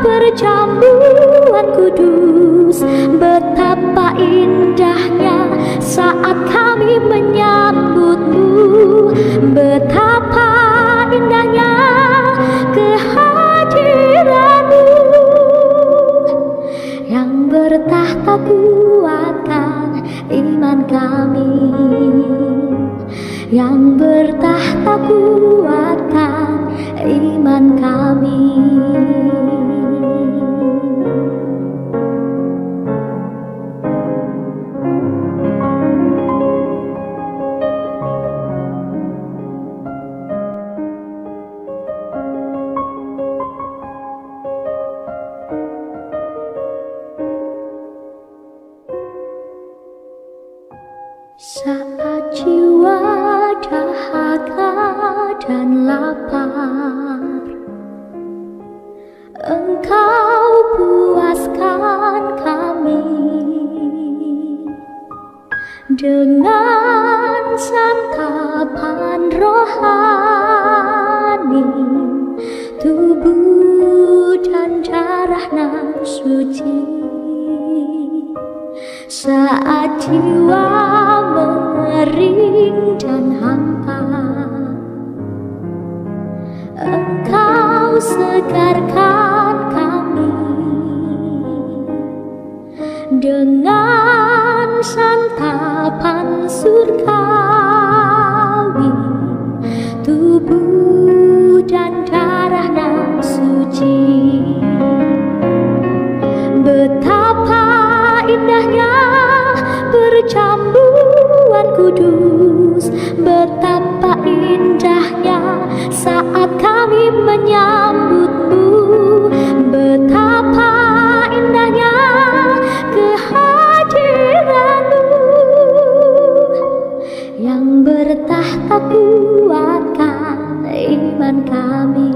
Speaker 7: perjamuan kudus, betapa indahnya saat kami menyambut-Mu, betapa indahnya kehadiran-Mu yang bertahta kuatkan iman kami, yang bertahta kuatkan iman kami. Saat jiwa dahaga dan lapar, Engkau puaskan kami dengan santapan rohani, tubuh dan darah-Nya suci. Saat jiwa mengering dan hampa, Engkau segarkan kami dengan santapan surgawi, tubuh dan darah-Nya suci. Betapa indahnya perjamuan kudus, betapa indahnya saat kami menyambut-Mu, betapa indahnya kehadiran-Mu yang bertahta kuatkan iman kami.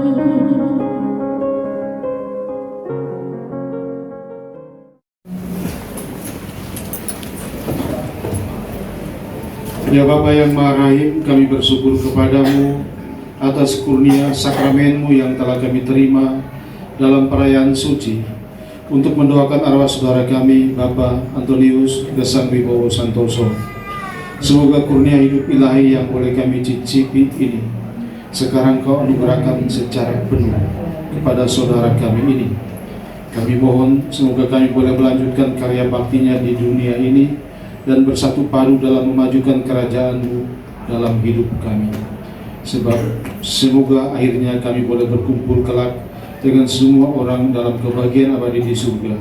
Speaker 1: Ya Bapa yang Maha Rahim, kami bersyukur kepadamu atas kurnia sakramenmu yang telah kami terima dalam perayaan suci, untuk mendoakan arwah saudara kami, Bapak Antonius Gesang Wibowo Santoso. Semoga kurnia hidup ilahi yang boleh kami cicipi ini sekarang Kau anugerahkan secara penuh kepada saudara kami ini. Kami mohon semoga kami boleh melanjutkan karya baktinya di dunia ini dan bersatu padu dalam memajukan kerajaan-Mu dalam hidup kami. Sebab semoga akhirnya kami boleh berkumpul kelak dengan semua orang dalam kebahagiaan abadi di surga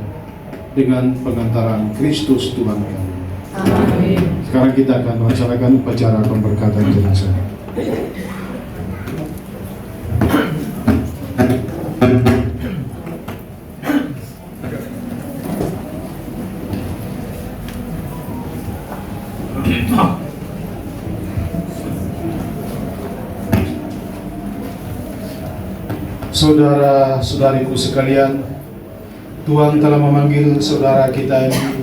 Speaker 1: dengan pengantaran Kristus Tuhan kami.
Speaker 2: Amin.
Speaker 1: Sekarang kita akan melaksanakan upacara pemberkatan jenazah. Saudara-saudariku sekalian, Tuhan telah memanggil saudara kita ini,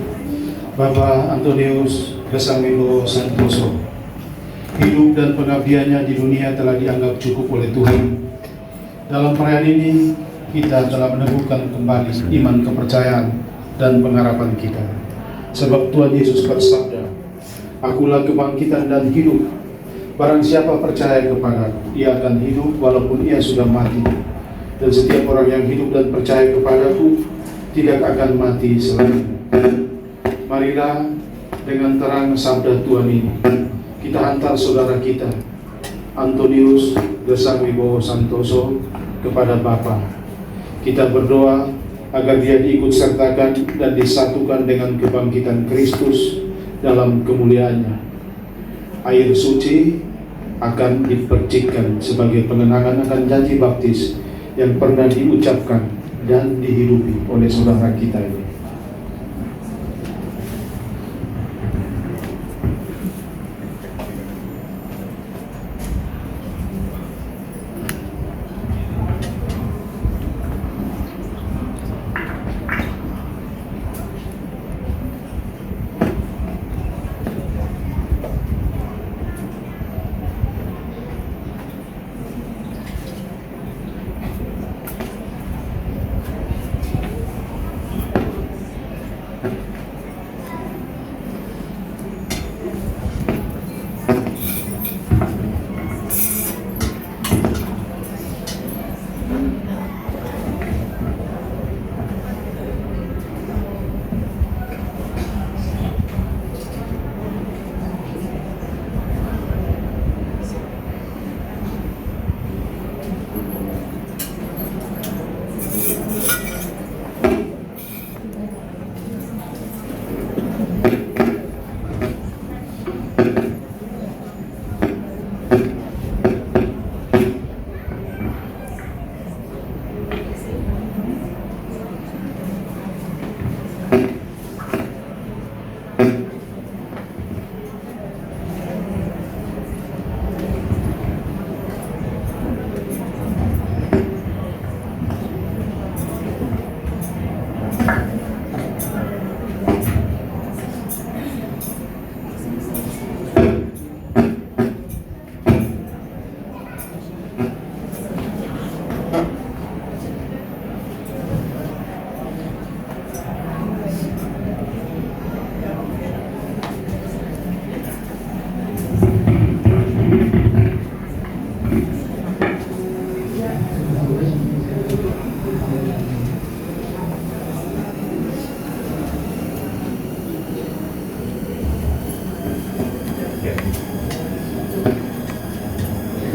Speaker 1: Bapak Antonius Gesang Wibowo Santoso. Hidup dan pengabdiannya di dunia telah dianggap cukup oleh Tuhan. Dalam perayaan ini, kita telah meneguhkan kembali iman, kepercayaan, dan pengharapan kita. Sebab Tuhan Yesus bersabda, "Akulah kebangkitan dan hidup. Barang siapa percaya kepadaku, ia akan hidup walaupun ia sudah mati. Dan setiap orang yang hidup dan percaya kepadaku tidak akan mati selamanya." Marilah dengan terang sabda Tuhan ini kita hantar saudara kita Antonius Gesang Wibowo Santoso kepada Bapa. Kita berdoa agar dia diikut sertakan dan disatukan dengan kebangkitan Kristus dalam kemuliaannya. Air suci akan dipercikkan sebagai pengenangan akan janji baptis yang pernah diucapkan dan dihidupi oleh saudara kita ini.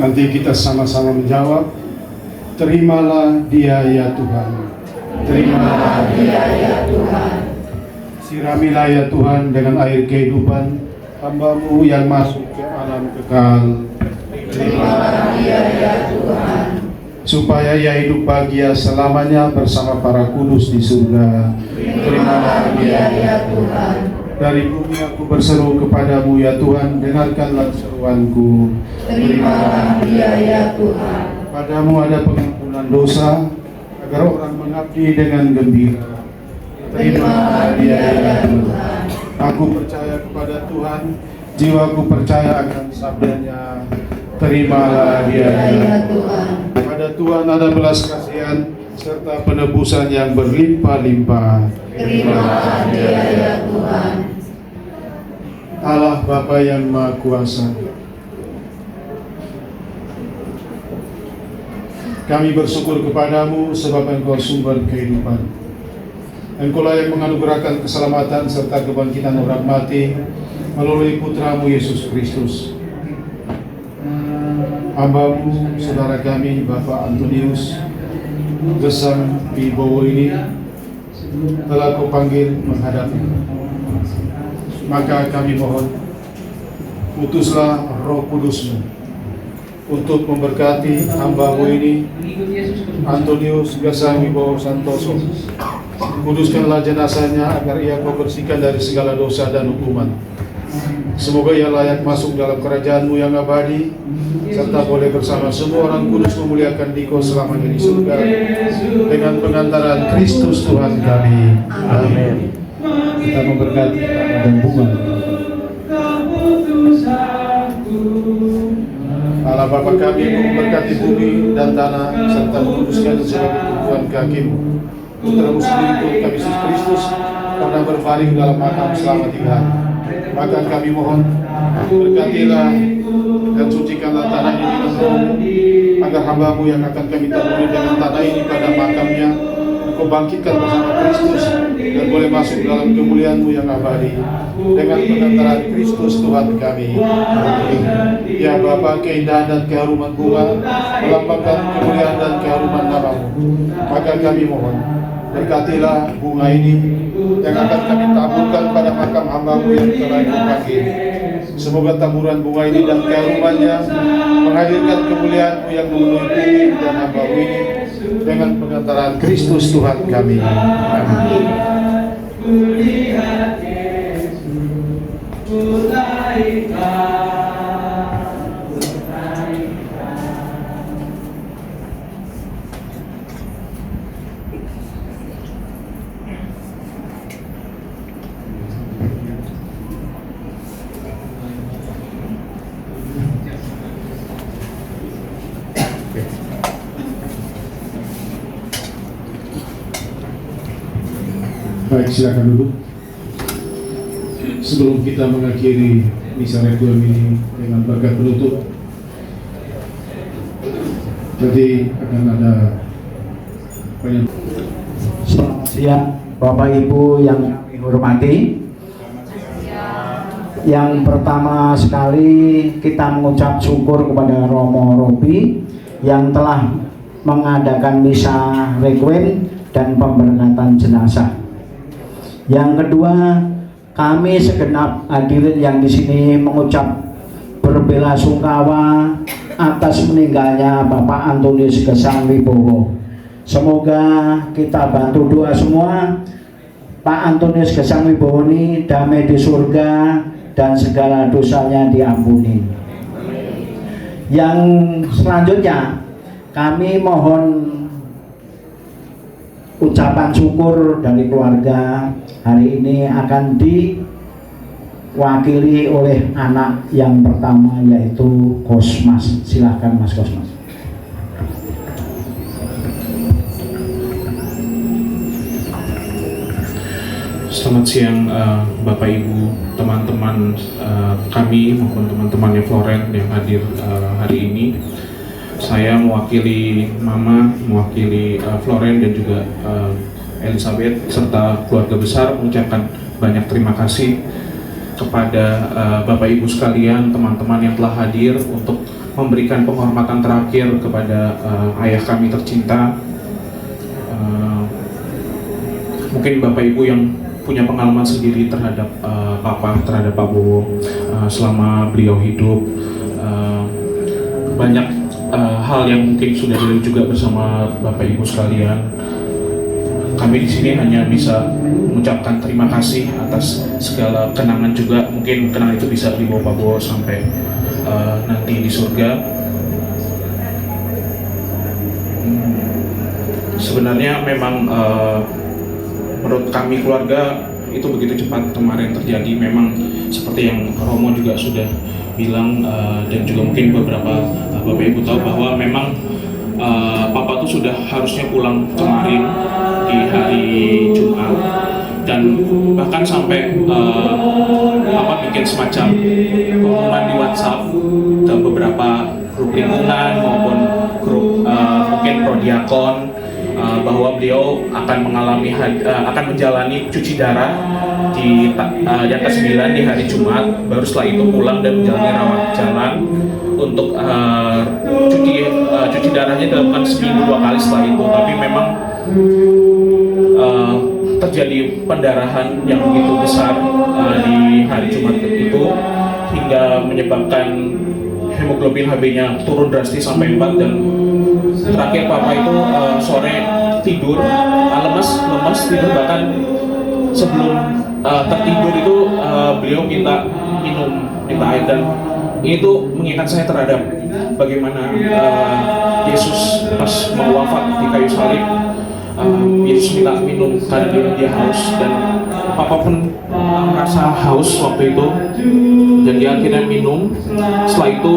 Speaker 8: Nanti kita sama-sama menjawab, terimalah dia ya Tuhan.
Speaker 2: Terimalah dia ya Tuhan.
Speaker 8: Siramilah ya Tuhan dengan air kehidupan hamba-Mu yang masuk ke alam kekal.
Speaker 2: Terimalah dia ya Tuhan.
Speaker 8: Supaya ia hidup bahagia selamanya bersama para kudus di surga.
Speaker 2: Terimalah dia ya Tuhan.
Speaker 8: Dari bumi aku berseru kepadamu ya Tuhan, dengarkanlah seruanku.
Speaker 2: Terimalah dia ya Tuhan.
Speaker 8: Padamu ada pengampunan dosa, agar orang mengabdi dengan gembira.
Speaker 2: Terimalah dia ya Tuhan.
Speaker 8: Aku percaya kepada Tuhan, jiwaku percaya akan sabdanya. Terimalah dia ya
Speaker 2: Tuhan.
Speaker 8: Pada Tuhan ada belas kasihan serta penebusan yang berlimpah-limpah.
Speaker 2: Terimalah dia ya Tuhan.
Speaker 8: Allah Bapa yang Maha Kuasa, kami bersyukur kepadamu sebab Engkau sumber kehidupan. Engkaulah yang menganugerahkan keselamatan serta kebangkitan orang mati melalui Putramu Yesus Kristus. Hamba-Mu, saudara kami, Bapak Antonius Gesang Wibowo ini telah Kau panggil menghadapmu. Maka kami mohon, utuslah Roh Kudus-Mu untuk memberkati hamba-Mu ini, Antonius Gesang Wibowo Santoso. Kuduskanlah jenazahnya agar ia Kau bersihkan dari segala dosa dan hukuman. Semoga ia layak masuk dalam kerajaan-Mu yang abadi, serta boleh bersama semua orang kudus memuliakan Dikau selamanya di surga dengan pengantaran Kristus Tuhan kami. Amin. Kita memberkati dan bunga. Allah Bapa kami memberkati bumi dan tanah serta menguduskan sebagai tumpuan kaki-Mu. Putra-Mu sendiri Tuhan kami Yesus Kristus pernah berbaring dalam makam selama 3 hari. Maka kami mohon, berkatilah dan sucikanlah tanah ini dengan Roh-Mu, agar hamba-Mu yang akan kami temui dengan tanah ini pada makamnya Kau bangkitkan bersama Kristus dan boleh masuk dalam kemuliaan-Mu yang abadi dengan pengantaran Kristus Tuhan kami. Ya Bapa, keindahan dan keharuman bunga melambangkan kemuliaan dan keharuman nama-Mu. Maka kami mohon, berkatilah bunga ini yang akan kami taburkan pada makam hamba-Mu yang telah Kau panggil. Semoga taburan bunga ini dan keharumannya menghadirkan kemuliaan-Mu yang memenuhi bumi dan hamba-Mu ini dengan pengantaran Kristus Tuhan kami. Amin. Baik, silakan duduk. Sebelum kita mengakhiri misa requiem ini dengan berkat penutup, jadi akan ada
Speaker 9: Selamat siang Bapak Ibu yang kami hormati. Yang pertama sekali kita mengucap syukur kepada Romo Robi yang telah mengadakan misa requiem dan pemberangkatan jenazah. Yang kedua, kami segenap hadirin yang di sini mengucap berbelasungkawa atas meninggalnya Bapak Antonius Gesang Wibowo. Semoga kita bantu doa semua, Pak Antonius Gesang Wibowo ini damai di surga dan segala dosanya diampuni. Yang selanjutnya, kami mohon ucapan syukur dari keluarga. Hari ini akan diwakili oleh anak yang pertama, yaitu Kosmas. Silahkan Mas Kosmas.
Speaker 10: Selamat siang Bapak Ibu, teman-teman kami maupun teman-temannya Floren yang hadir hari ini. Saya mewakili Mama, mewakili Floren dan juga Elizabeth serta keluarga besar mengucapkan banyak terima kasih kepada Bapak Ibu sekalian, teman-teman yang telah hadir untuk memberikan penghormatan terakhir kepada ayah kami tercinta. Mungkin Bapak Ibu yang punya pengalaman sendiri terhadap terhadap Pak Bowo selama beliau hidup. Banyak hal yang mungkin sudah dilihat juga bersama Bapak Ibu sekalian. Kami di sini hanya bisa mengucapkan terima kasih atas segala kenangan juga. Mungkin kenangan itu bisa dibawa Pak Bowo sampai nanti di surga. Sebenarnya memang menurut kami keluarga itu begitu cepat kemarin terjadi. Memang seperti yang Romo juga sudah bilang dan juga mungkin beberapa Bapak Ibu tahu bahwa memang Papa tuh sudah harusnya pulang kemarin di hari Jumat, dan bahkan sampai Papa bikin semacam pengumuman di WhatsApp ke beberapa grup lingkungan maupun grup mungkin prodiakon bahwa beliau akan menjalani cuci darah di yang ke-9 di hari Jumat, baru setelah itu pulang dan menjalani rawat jalan untuk cuci darahnya dilakukan seminggu 2 kali setelah itu. Tapi memang terjadi pendarahan yang begitu besar di hari Jumat itu hingga menyebabkan hemoglobin HB-nya turun drastis sampai 4, dan terakhir Papa itu sore tidur lemes tidur, bahkan sebelum tertidur itu beliau minta air, dan itu mengingat saya terhadap bagaimana Yesus pas mau wafat di kayu salib. Yesus minta minum karena dia haus, dan Papa pun merasa haus waktu itu, dan dia akhirnya minum. Setelah itu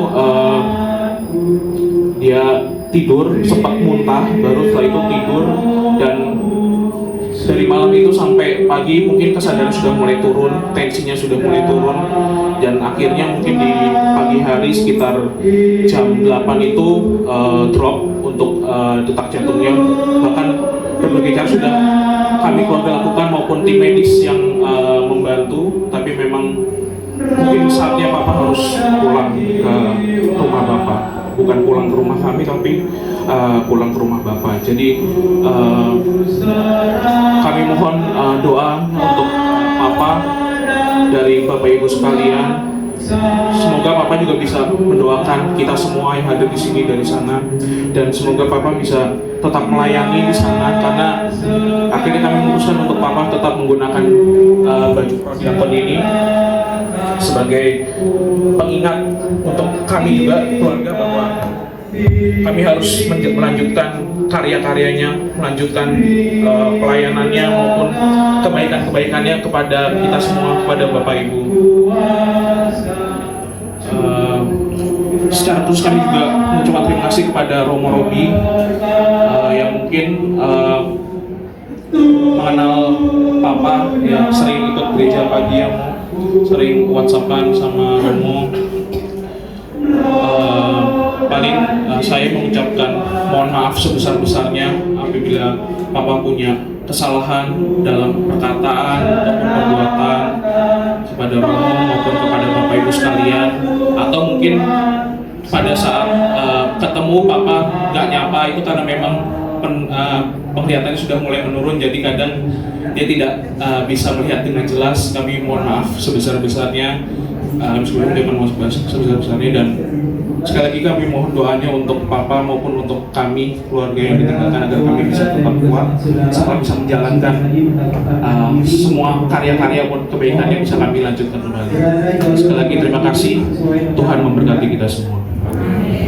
Speaker 10: dia tidur, sempat muntah, baru setelah itu tidur, dan dari malam itu sampai pagi mungkin kesadaran sudah mulai turun, tensinya sudah mulai turun, dan akhirnya mungkin di pagi hari sekitar jam 8 itu drop untuk detak jantungnya. Bahkan berbagai cara sudah kami keluarga lakukan maupun tim medis yang membantu, tapi memang mungkin saatnya Papa harus pulang ke rumah Bapak. Bukan pulang ke rumah kami, tapi pulang ke rumah Bapak. Jadi kami mohon doa untuk Papa dari Bapak Ibu sekalian. Semoga Papa juga bisa mendoakan kita semua yang hadir di sini dari sana, dan semoga Papa bisa tetap melayani di sana, karena akhirnya kami memutuskan untuk Papa tetap menggunakan baju prodiakon ini sebagai pengingat untuk kami juga keluarga bahwa kami harus melanjutkan karya-karyanya, melanjutkan pelayanannya maupun kebaikan-kebaikannya kepada kita semua, kepada Bapak Ibu. Secara khusus kami juga mengucapkan terima kasih kepada Romo Robi yang mungkin mengenal Papa, yang sering ikut gereja pagi, yang sering WhatsAppan sama Romo. Paling saya mengucapkan mohon maaf sebesar-besarnya apabila Papa punya kesalahan dalam perkataan ataupun perbuatan kepada Romo maupun kepada Bapak Ibu sekalian, atau mungkin pada saat ketemu Papa nggak nyapa, itu karena memang penglihatannya sudah mulai menurun, jadi kadang dia tidak bisa melihat dengan jelas. Kami mohon maaf sebesar-besarnya, sebesar-besarnya, dan sekali lagi kami mohon doanya untuk Papa maupun untuk kami keluarga yang ditinggalkan, agar kami bisa tetap kuat serta bisa menjalankan semua karya-karya pun kebaikan yang bisa kami lanjutkan kembali. Sekali lagi terima kasih, Tuhan memberkati kita semua.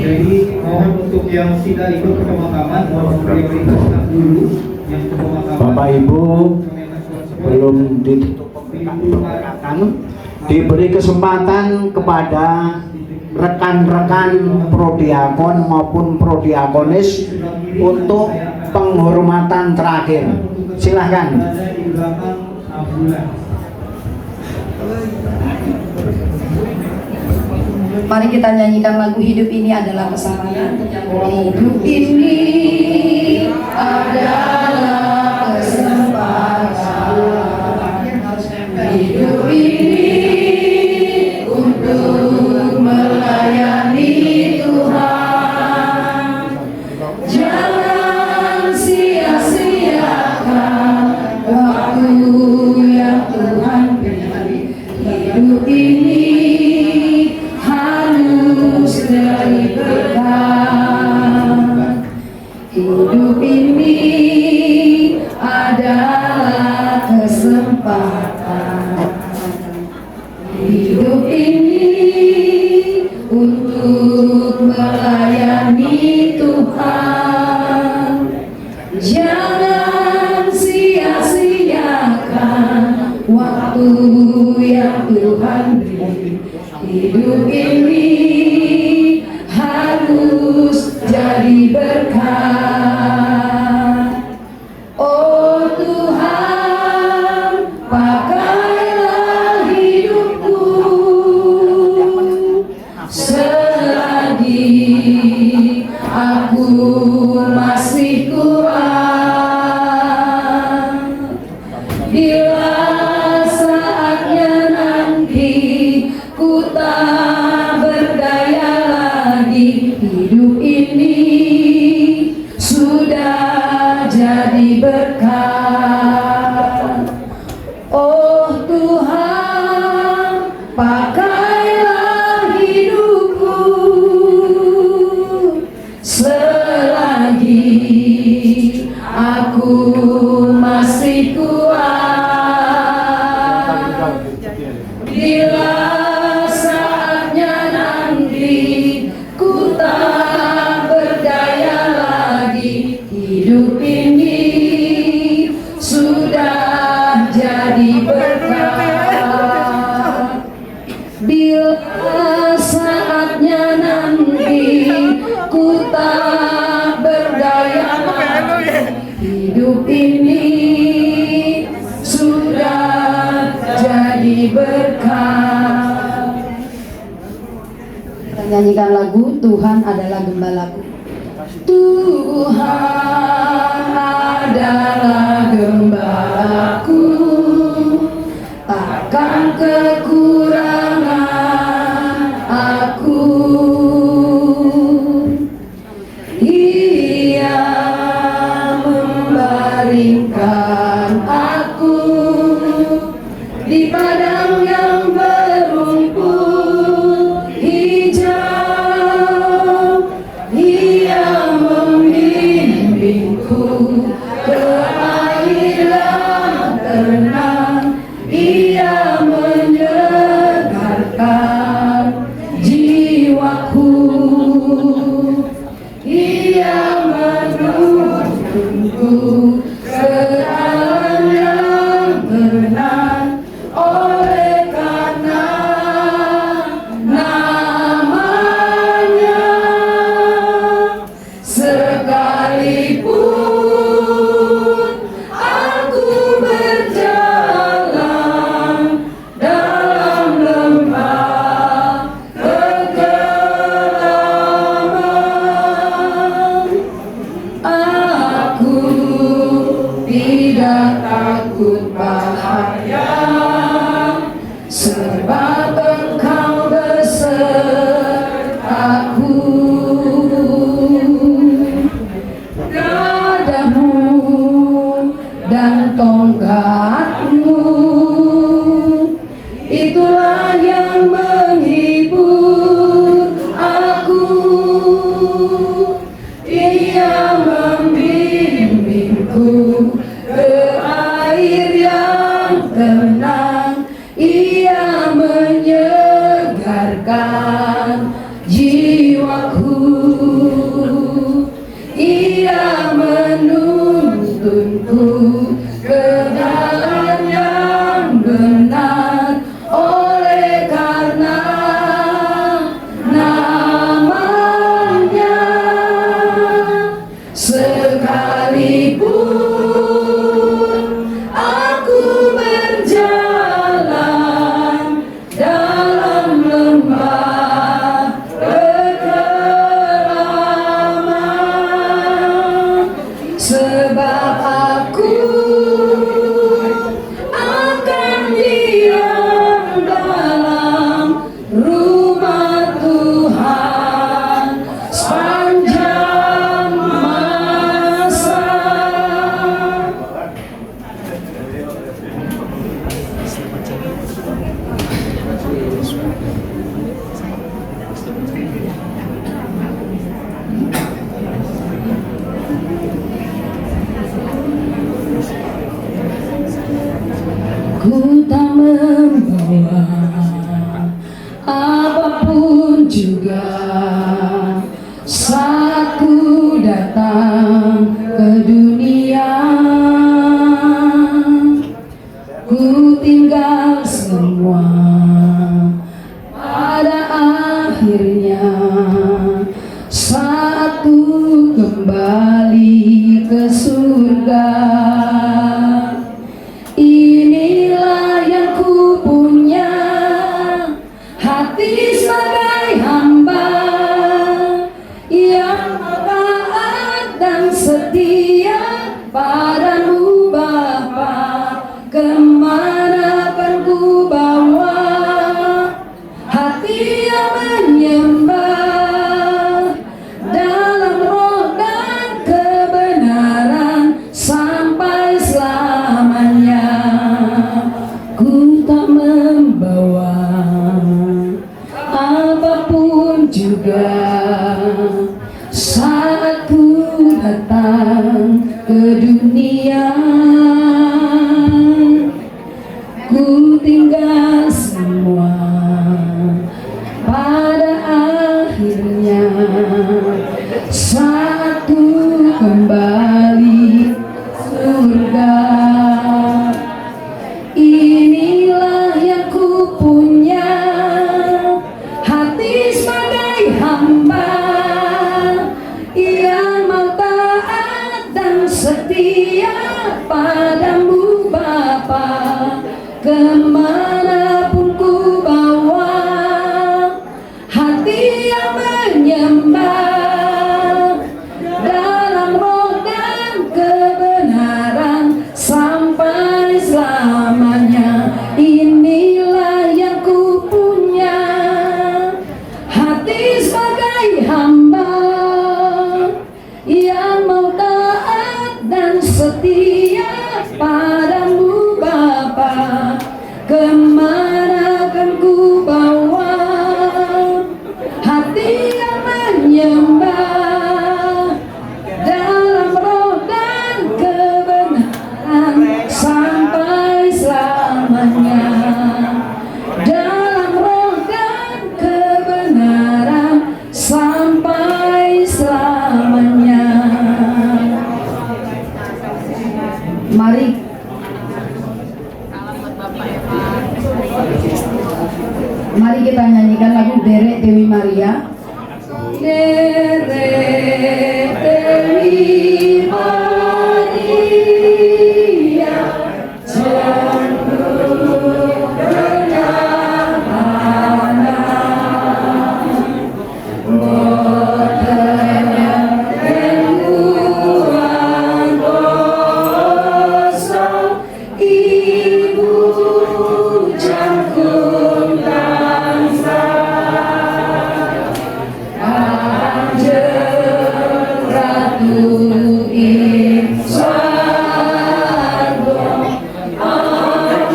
Speaker 6: Jadi mohon untuk yang tidak ikut ke pemakaman, mohon prioritaskan dulu yang ke pemakaman.
Speaker 9: Bapak Ibu belum ditutup pemberkatan, diberi kesempatan kepada rekan-rekan prodiakon maupun prodiakonis untuk penghormatan terakhir. Silahkan.
Speaker 4: Mari kita nyanyikan lagu Hidup Ini Adalah Kesenangan. Hidup ini adalah kesempatan. Hidup ini Hidup ini harus jadi berkah. Oh Tuhan, pakailah hidupku selagi aku masih kuat. Bila saatnya nanti ku tak berdaya lagi, hidup ini sudah jadi berkah. Oh Tuhan, pakailah hidupku selagi aku masih kuat. Bila saatnya nanti ku tak berdaya lagi, hidup ini sudah jadi berkah. Bila saatnya nanti ku tak berdaya lagi, hidup ini sudah jadi berkah. Kita nyanyikan lagu Tuhan adalah gembalaku. Tuhan adalah gembalaku, takkan kekurangan aku. Ia membaringkan aku di padang yang berumput hijau. Ia membimbingku ke air yang tenang. Ia menyegarkan jiwaku. Ia menuntunku ke dalam yang tenang. Oleh karena namanya, sekalipun aku berjalan dalam lembah kegelapan, aku tidak takut bahaya, sebab Engkau besertaku. Gadamu dan tongkatmu, itulah yang menghibur aku. Ia membimbingku ke air yang tenang. Ia menyegarkan jiwaku. Ia menuntunku ke jalan yang benar. Oleh karena namanya, sekalipun aku berjalan dalam lembah kegelapan, sebab aku akan diam dalam rumah Tuhan sepanjang masa. Ku tak membawa apapun juga saat ku datang ke dunia. Ku tinggal semua hati sebagai hamba yang taat dan setia padamu Bapa, kemanapun ku bawa, hati yang menyembah dalam roh dan kebenaran sampai selamanya. Ku tak membawa apapun juga saat ku datang ke dunia. Ku tinggal semua pada akhirnya saat ku kembali surga. Inilah yang ku punya, hati sebagai hamba yang mau taat dan setia padamu Bapa, kemanapun ku bawa, hati yang menyembah dalam roh dan kebenaran sampai selamanya. Inilah yang ku punya, hati sebagai hamba yang mau taat dan setia padamu Bapa, kemanapun ku bawa, hati yang menyembah dalam roh dan kebenaran sampai selamanya. Dalam roh dan kebenaran sampai selamanya. Mari kita nyanyikan lagu Derek Dewi Maria. Derek Dewi Maria, cenderung bernama bertanya dengan dosa, ibu jangkung bangsa. Kanjeng Ratu ing sarga, marasa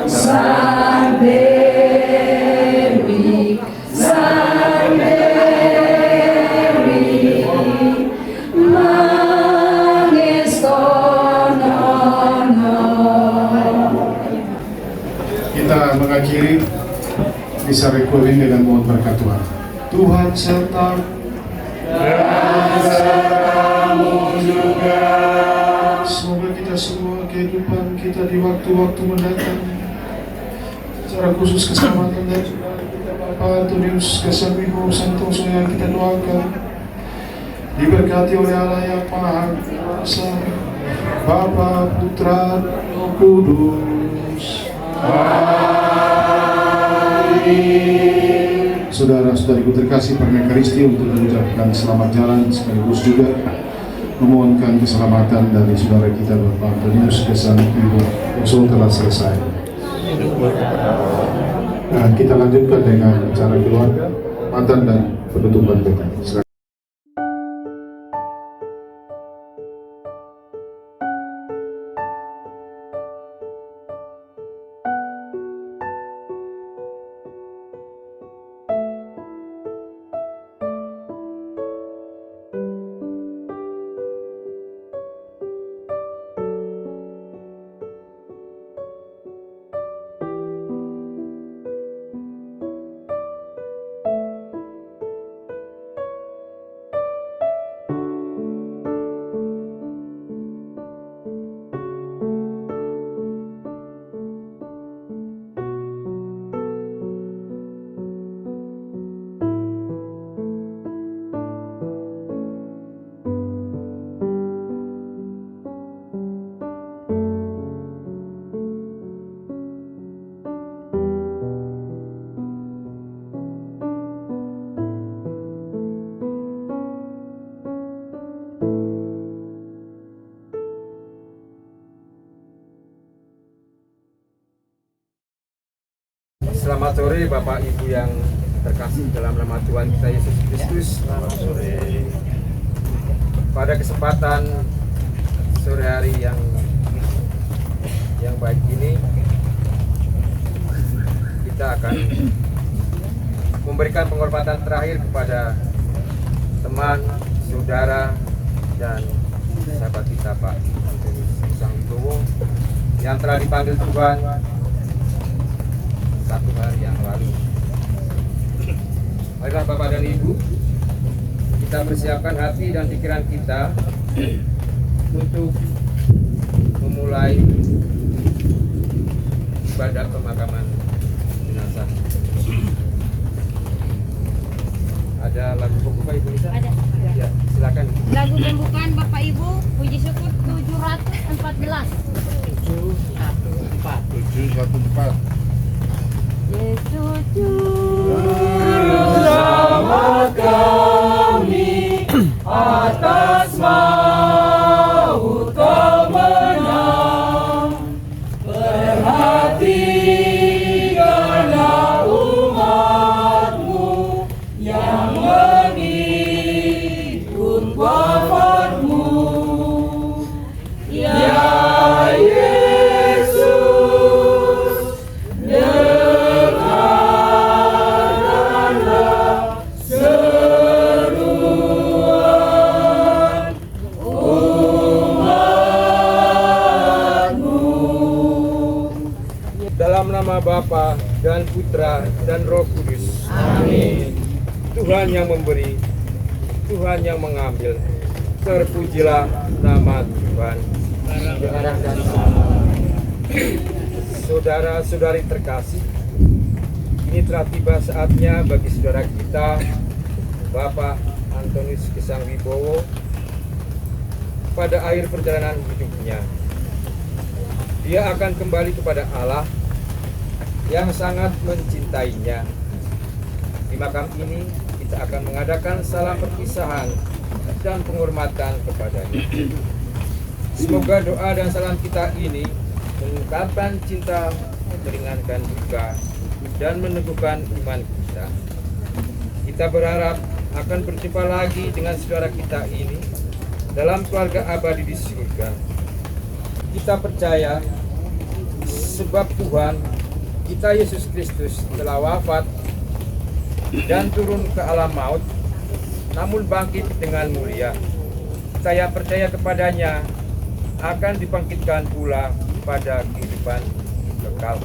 Speaker 4: Sang Dewi, Sang Dewi mangestonono.
Speaker 1: Kita mengakhiri misa requiem dengan mohon berkat Tuhan. Tuhan serta sertamu juga. Semoga kita semua kehidupan kita di waktu-waktu mendatang, secara khusus keselamatan dan kita Bapak Antonius Kesambibo Santoso yang kita doakan, diberkati oleh Allah yang Maha Kuasa, Bapa, Putra, Roh Kudus. Saudara-saudariku terkasih, pernah Kristi untuk mengucapkan selamat jalan sekaligus juga memohonkan keselamatan dari saudara kita Bapak Antonius Kesambibo Santoso telah selesai. Nah, kita lanjutkan dengan acara keluarga, mantan dan penutupan kita. Silakan.
Speaker 11: Selamat sore Bapak Ibu yang terkasih dalam nama Tuhan kita Yesus Kristus. Selamat sore. Pada kesempatan sore hari yang baik ini, kita akan memberikan penghormatan terakhir kepada teman, saudara, dan sahabat kita Pak Antonius Kisang Wibowo yang telah dipanggil Tuhan satu hari yang lalu. Marilah Bapak dan Ibu, kita persiapkan hati dan pikiran kita untuk memulai ibadah pemakaman jenazah. Ada lagu pembuka Ibu Nisa?
Speaker 12: Ada.
Speaker 11: Ya, silakan.
Speaker 12: Lagu pembukaan Bapak Ibu, Puji Syukur 714.
Speaker 8: 714.
Speaker 12: Yesus
Speaker 2: bersama kami atas maut kemenang, perhatikanlah umatmu yang mengikut wafatmu, ya Yesus.
Speaker 11: Nama Bapa dan Putra dan Roh Kudus. Amin. Tuhan yang memberi, Tuhan yang mengambil. Terpujilah nama Tuhan. Saudara-saudari terkasih, ini telah tiba saatnya bagi saudara kita, Bapak Antonius Kisang Wibowo, pada akhir perjalanan hidupnya. Dia akan kembali kepada Allah yang sangat mencintainya. Di makam ini kita akan mengadakan salam perpisahan dan penghormatan kepadanya. Semoga doa dan salam kita ini mengungkapkan cinta, meringankan duka, dan meneguhkan iman kita. Kita berharap akan berjumpa lagi dengan saudara kita ini dalam keluarga abadi di surga. Kita percaya sebab Tuhan kita Yesus Kristus telah wafat dan turun ke alam maut, namun bangkit dengan mulia. Saya percaya kepadanya akan dibangkitkan pula pada kehidupan kekal.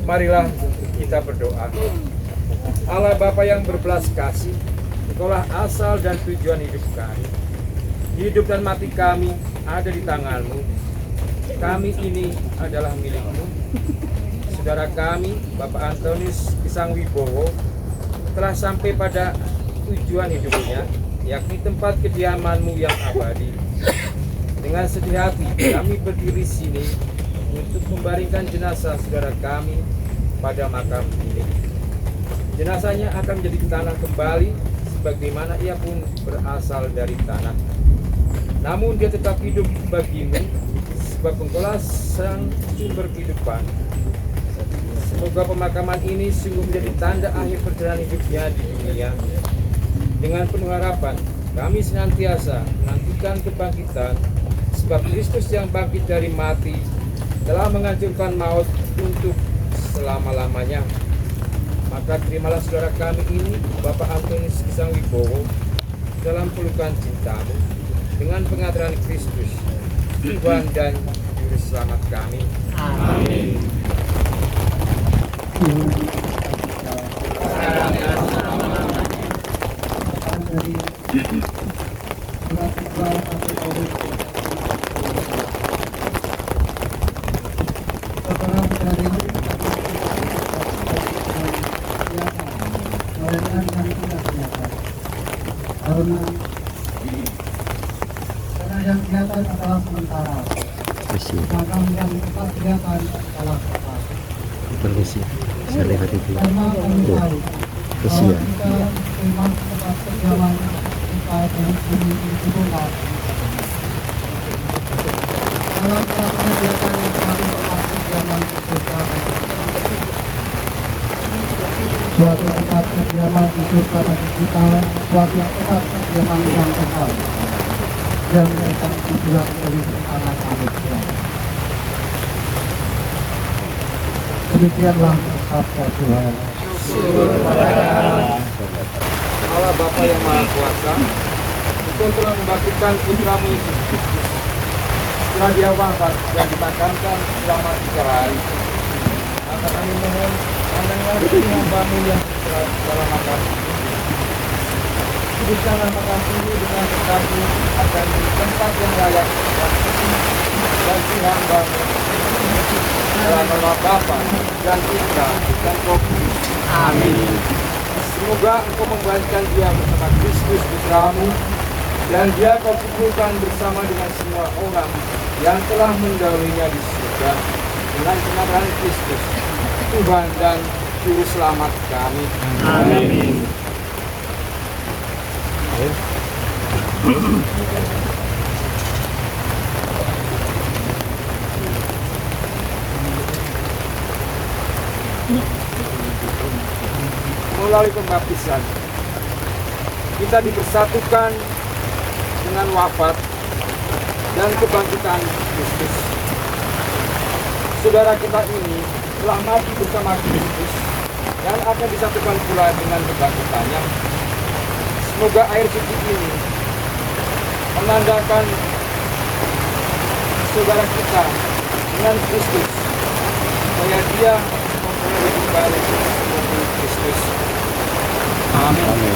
Speaker 11: Marilah kita berdoa. Allah Bapa yang berbelas kasih, Engkaulah asal dan tujuan hidup kami. Hidup dan mati kami ada di tangan-Mu. Kami ini adalah milik-Mu. Saudara kami, Bapak Antonius Kisang Wibowo, telah sampai pada tujuan hidupnya, yakni tempat kediaman-Mu yang abadi. Dengan sedih hati, kami berdiri sini untuk membaringkan jenazah saudara kami pada makam ini. Jenazahnya akan menjadi tanah kembali, sebagaimana ia pun berasal dari tanah. Namun dia tetap hidup bagi-Mu, sebab Engkaulah sang sumber kehidupan. Semoga pemakaman ini sungguh menjadi tanda akhir perjalanan hidupnya di dunia. Dengan penuh harapan, kami senantiasa menantikan kebangkitan, sebab Kristus yang bangkit dari mati telah menghancurkan maut untuk selama-lamanya. Maka terimalah saudara kami ini, Bapak Antonius Kisang Wibowo, dalam pelukan cinta-Mu, dengan pengadilan Kristus, Tuhan dan Juru Selamat kami. Amin.
Speaker 6: Karena yang kelihatan adalah sementara, makam yang tetap kelihatan adalah kekal.
Speaker 5: Permisi, saya lihat itu.
Speaker 6: Karena kami tahu bahwa kita memang tempat kediaman kita dengan bumi itu bukan. Dalam pengertian yang kami tempat kediaman di surga. Suatu tempat kediaman di surga bagi kita, suatu tempat kediaman yang kekal, yang akan dibuat oleh anak manusia. Demikianlah sabda Tuhan.
Speaker 11: Allah Bapa yang Maha Kuasa, Engkau telah membangkitkan putramu Yesus Kristus. Setelah dia wafat dan dimakamkan selama 3 hari, maka kami mohon, pandanglah hamba-Mu yang dalam makam. Kuduskanlah makam ini dengan kekasih akan di tempat yang layak dan suci bagi hamba-Mu. Dalam nama Bapa dan Putra dan Roh Kudus. Amin. Semoga Engkau membalikkan dia bersama Kristus Putramu, dan dia Kau kumpulkan bersama dengan semua orang yang telah mendahulunya di surga dengan kenabrahan Kristus, Tuhan dan Juru Selamat kami. Amin. Melalui pembaptisan, kita dipersatukan dengan wafat dan kebangkitan Kristus. Saudara kita ini telah mati bersama Kristus dan akan disatukan pula dengan kebangkitannya. Semoga air suci ini menandakan saudara kita dengan Kristus, supaya dia memperoleh kembali Kristus. Amin.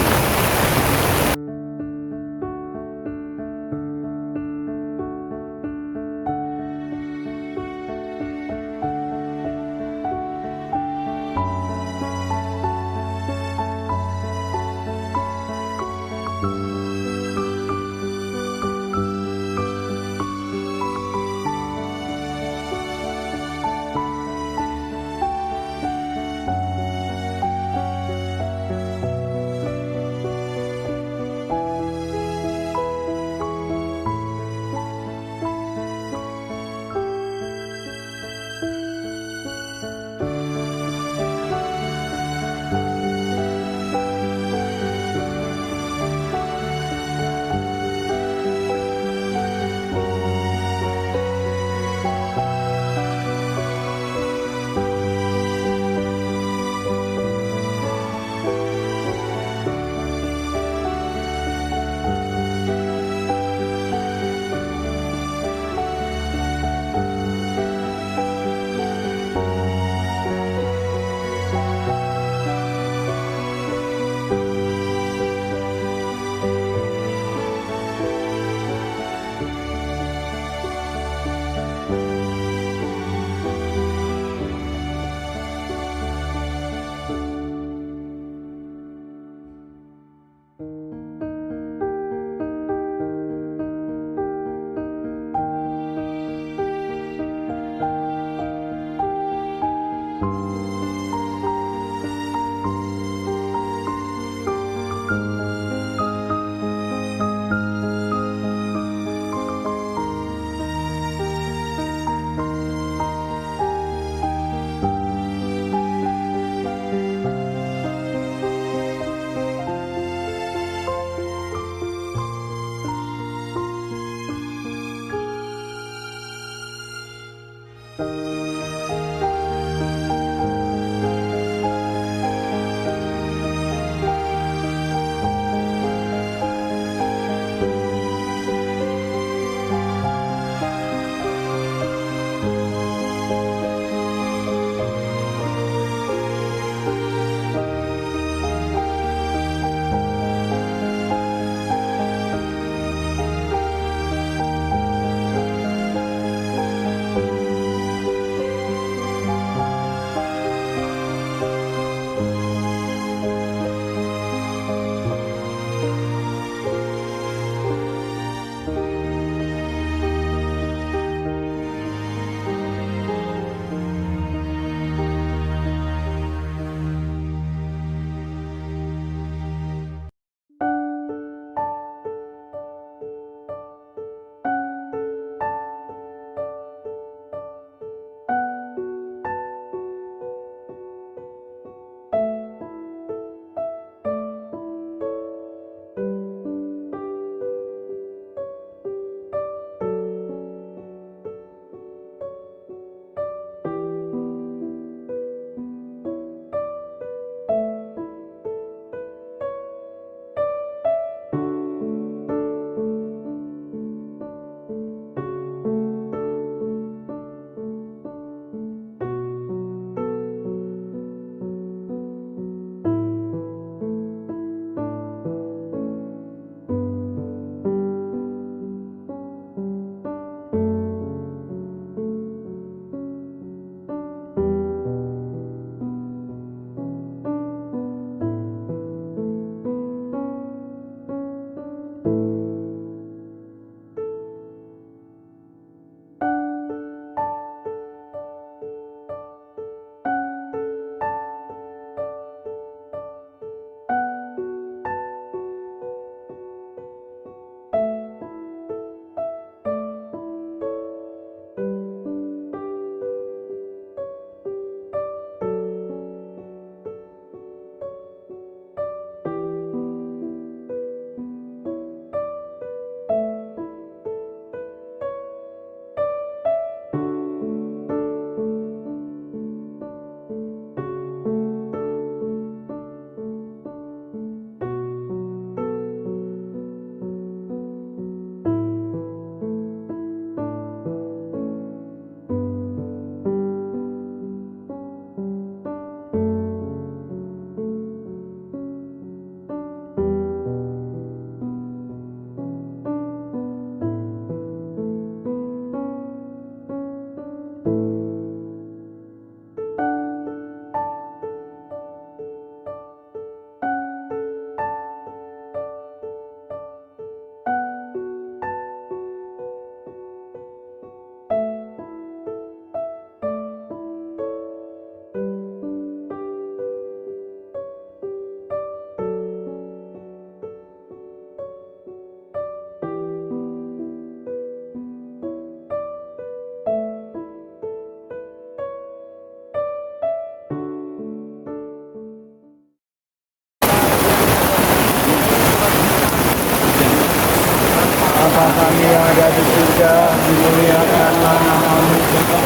Speaker 6: dimuliakanlah namamu,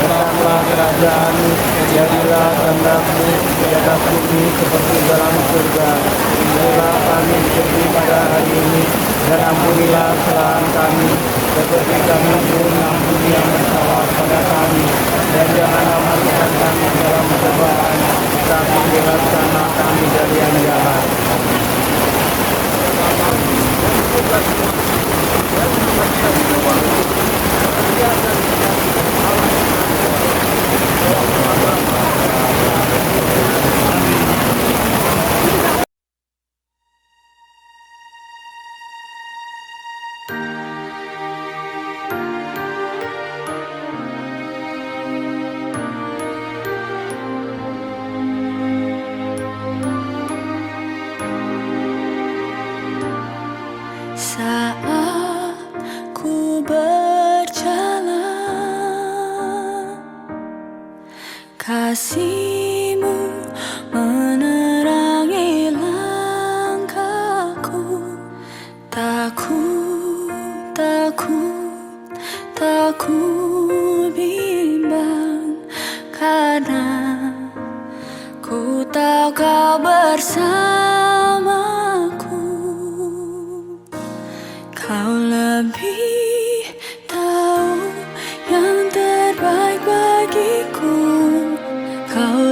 Speaker 6: datanglah kerajaanmu, jadilah kehendakmu di atas bumi seperti dalam surga. Berilah kami rezeki pada hari ini, dan ampunilah kesalahan kami, seperti kami pun mengampuni yang bersalah pada kami. Dan janganlah masukkan kami dalam cobaan, tapi bebaskanlah kami dari yang jahat.
Speaker 7: Saat ku berjalan, kasih-Mu menerangi langkahku. Takut, takut, takut bimbang, karena ku tahu Kau bersamaku. Kau lebih tahu yang terbaik bagiku. Kau